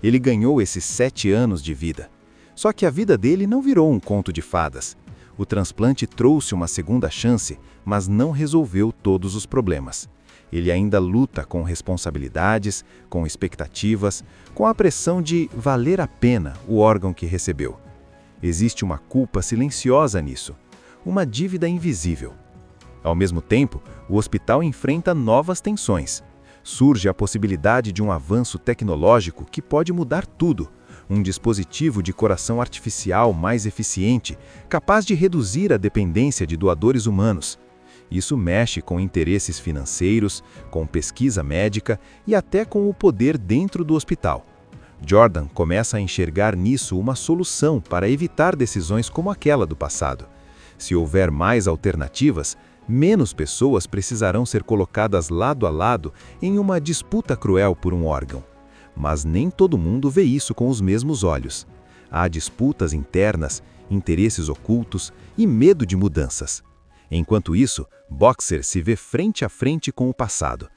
Ele ganhou esses 7 anos de vida. Só que a vida dele não virou um conto de fadas. O transplante trouxe uma segunda chance, mas não resolveu todos os problemas. Ele ainda luta com responsabilidades, com expectativas, com a pressão de valer a pena o órgão que recebeu. Existe uma culpa silenciosa nisso, uma dívida invisível. Ao mesmo tempo, o hospital enfrenta novas tensões. Surge a possibilidade de um avanço tecnológico que pode mudar tudo. Um dispositivo de coração artificial mais eficiente, capaz de reduzir a dependência de doadores humanos. Isso mexe com interesses financeiros, com pesquisa médica e até com o poder dentro do hospital. Jordan começa a enxergar nisso uma solução para evitar decisões como aquela do passado. Se houver mais alternativas, menos pessoas precisarão ser colocadas lado a lado em uma disputa cruel por um órgão. Mas nem todo mundo vê isso com os mesmos olhos. Há disputas internas, interesses ocultos e medo de mudanças. Enquanto isso, Boxer se vê frente a frente com o passado.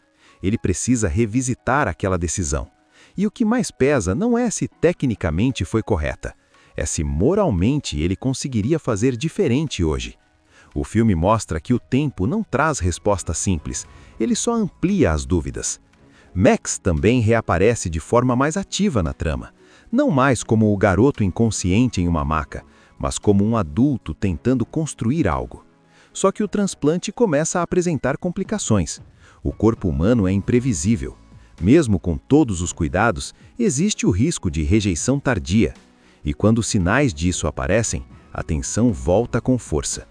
Ele precisa revisitar aquela decisão. E o que mais pesa não é se tecnicamente foi correta, é se moralmente ele conseguiria fazer diferente hoje. O filme mostra que o tempo não traz resposta simples, ele só amplia as dúvidas. Max também reaparece de forma mais ativa na trama, não mais como o garoto inconsciente em uma maca, mas como um adulto tentando construir algo. Só que o transplante começa a apresentar complicações. O corpo humano é imprevisível. Mesmo com todos os cuidados, existe o risco de rejeição tardia. E quando sinais disso aparecem, a tensão volta com força.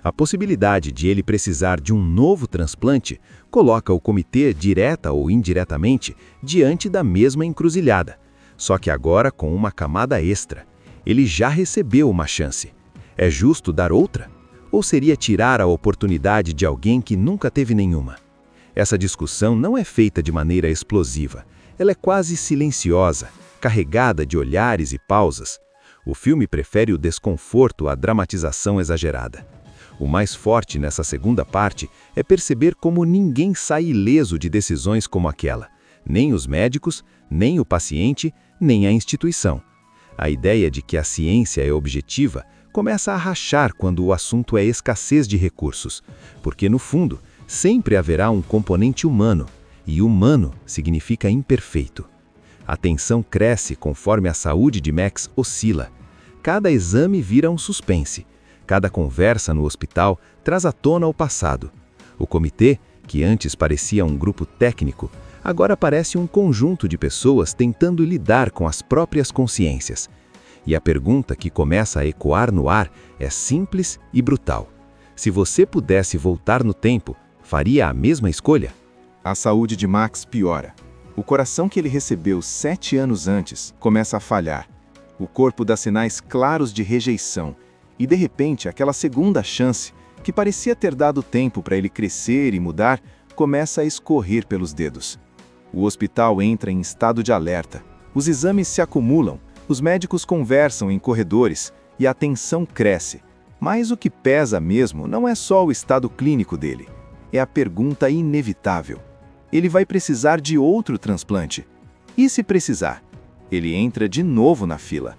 A possibilidade de ele precisar de um novo transplante coloca o comitê, direta ou indiretamente, diante da mesma encruzilhada. Só que agora com uma camada extra. Ele já recebeu uma chance. É justo dar outra? Ou seria tirar a oportunidade de alguém que nunca teve nenhuma? Essa discussão não é feita de maneira explosiva. Ela é quase silenciosa, carregada de olhares e pausas. O filme prefere o desconforto à dramatização exagerada. O mais forte nessa segunda parte é perceber como ninguém sai ileso de decisões como aquela. Nem os médicos, nem o paciente, nem a instituição. A ideia de que a ciência é objetiva começa a rachar quando o assunto é escassez de recursos, porque, no fundo, sempre haverá um componente humano, e humano significa imperfeito. A tensão cresce conforme a saúde de Max oscila. Cada exame vira um suspense. Cada conversa no hospital traz à tona o passado. O comitê, que antes parecia um grupo técnico, agora parece um conjunto de pessoas tentando lidar com as próprias consciências. E a pergunta que começa a ecoar no ar é simples e brutal. Se você pudesse voltar no tempo, faria a mesma escolha?
A saúde de Max piora. O coração que ele recebeu 7 anos antes começa a falhar. O corpo dá sinais claros de rejeição. E de repente, aquela segunda chance, que parecia ter dado tempo para ele crescer e mudar, começa a escorrer pelos dedos. O hospital entra em estado de alerta. Os exames se acumulam, os médicos conversam em corredores e a tensão cresce. Mas o que pesa mesmo não é só o estado clínico dele. É a pergunta inevitável. Ele vai precisar de outro transplante. E se precisar? Ele entra de novo na fila.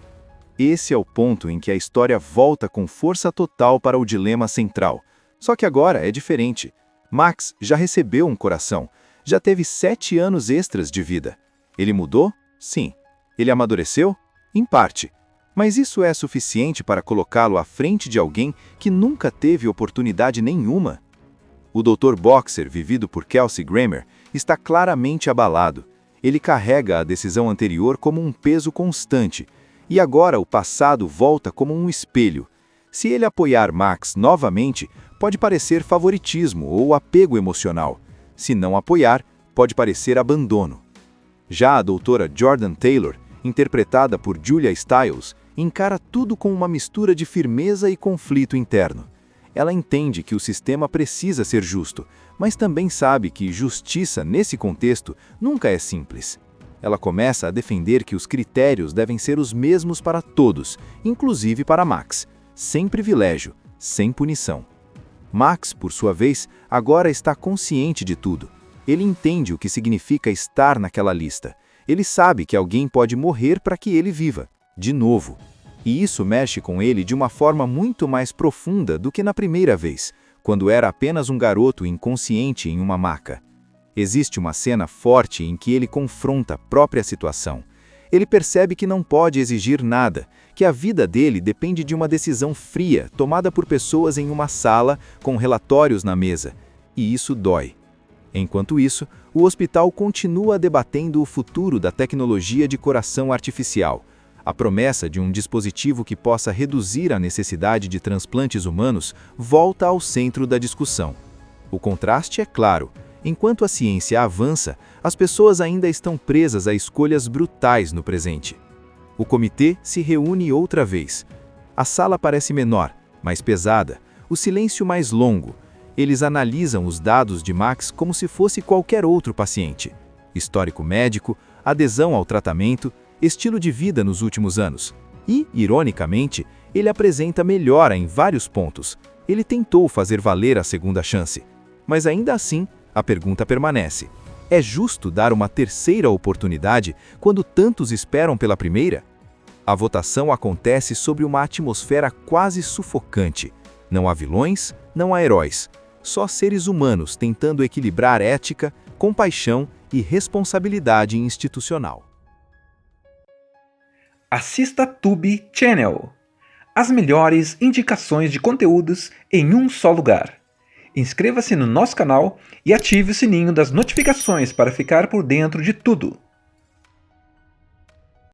Esse é o ponto em que a história volta com força total para o dilema central. Só que agora é diferente. Max já recebeu um coração, já teve 7 anos extras de vida. Ele mudou? Sim. Ele amadureceu? Em parte. Mas isso é suficiente para colocá-lo à frente de alguém que nunca teve oportunidade nenhuma? O Dr. Boxer, vivido por Kelsey Grammer, está claramente abalado. Ele carrega a decisão anterior como um peso constante. E agora o passado volta como um espelho. Se ele apoiar Max novamente, pode parecer favoritismo ou apego emocional. Se não apoiar, pode parecer abandono. Já a doutora Jordan Taylor, interpretada por Julia Stiles, encara tudo com uma mistura de firmeza e conflito interno. Ela entende que o sistema precisa ser justo, mas também sabe que justiça, nesse contexto, nunca é simples. Ela começa a defender que os critérios devem ser os mesmos para todos, inclusive para Max, sem privilégio, sem punição. Max, por sua vez, agora está consciente de tudo. Ele entende o que significa estar naquela lista. Ele sabe que alguém pode morrer para que ele viva, de novo. E isso mexe com ele de uma forma muito mais profunda do que na primeira vez, quando era apenas um garoto inconsciente em uma maca. Existe uma cena forte em que ele confronta a própria situação. Ele percebe que não pode exigir nada, que a vida dele depende de uma decisão fria, tomada por pessoas em uma sala, com relatórios na mesa. E isso dói. Enquanto isso, o hospital continua debatendo o futuro da tecnologia de coração artificial. A promessa de um dispositivo que possa reduzir a necessidade de transplantes humanos volta ao centro da discussão. O contraste é claro. Enquanto a ciência avança, as pessoas ainda estão presas a escolhas brutais no presente. O comitê se reúne outra vez. A sala parece menor, mais pesada, o silêncio mais longo. Eles analisam os dados de Max como se fosse qualquer outro paciente. Histórico médico, adesão ao tratamento, estilo de vida nos últimos anos. E, ironicamente, ele apresenta melhora em vários pontos. Ele tentou fazer valer a segunda chance. Mas ainda assim, a pergunta permanece. É justo dar uma terceira oportunidade quando tantos esperam pela primeira? A votação acontece sobre uma atmosfera quase sufocante. Não há vilões, não há heróis. Só seres humanos tentando equilibrar ética, compaixão e responsabilidade institucional.
Assista Tube Channel. As melhores indicações de conteúdos em um só lugar. Inscreva-se no nosso canal e ative o sininho das notificações para ficar por dentro de tudo.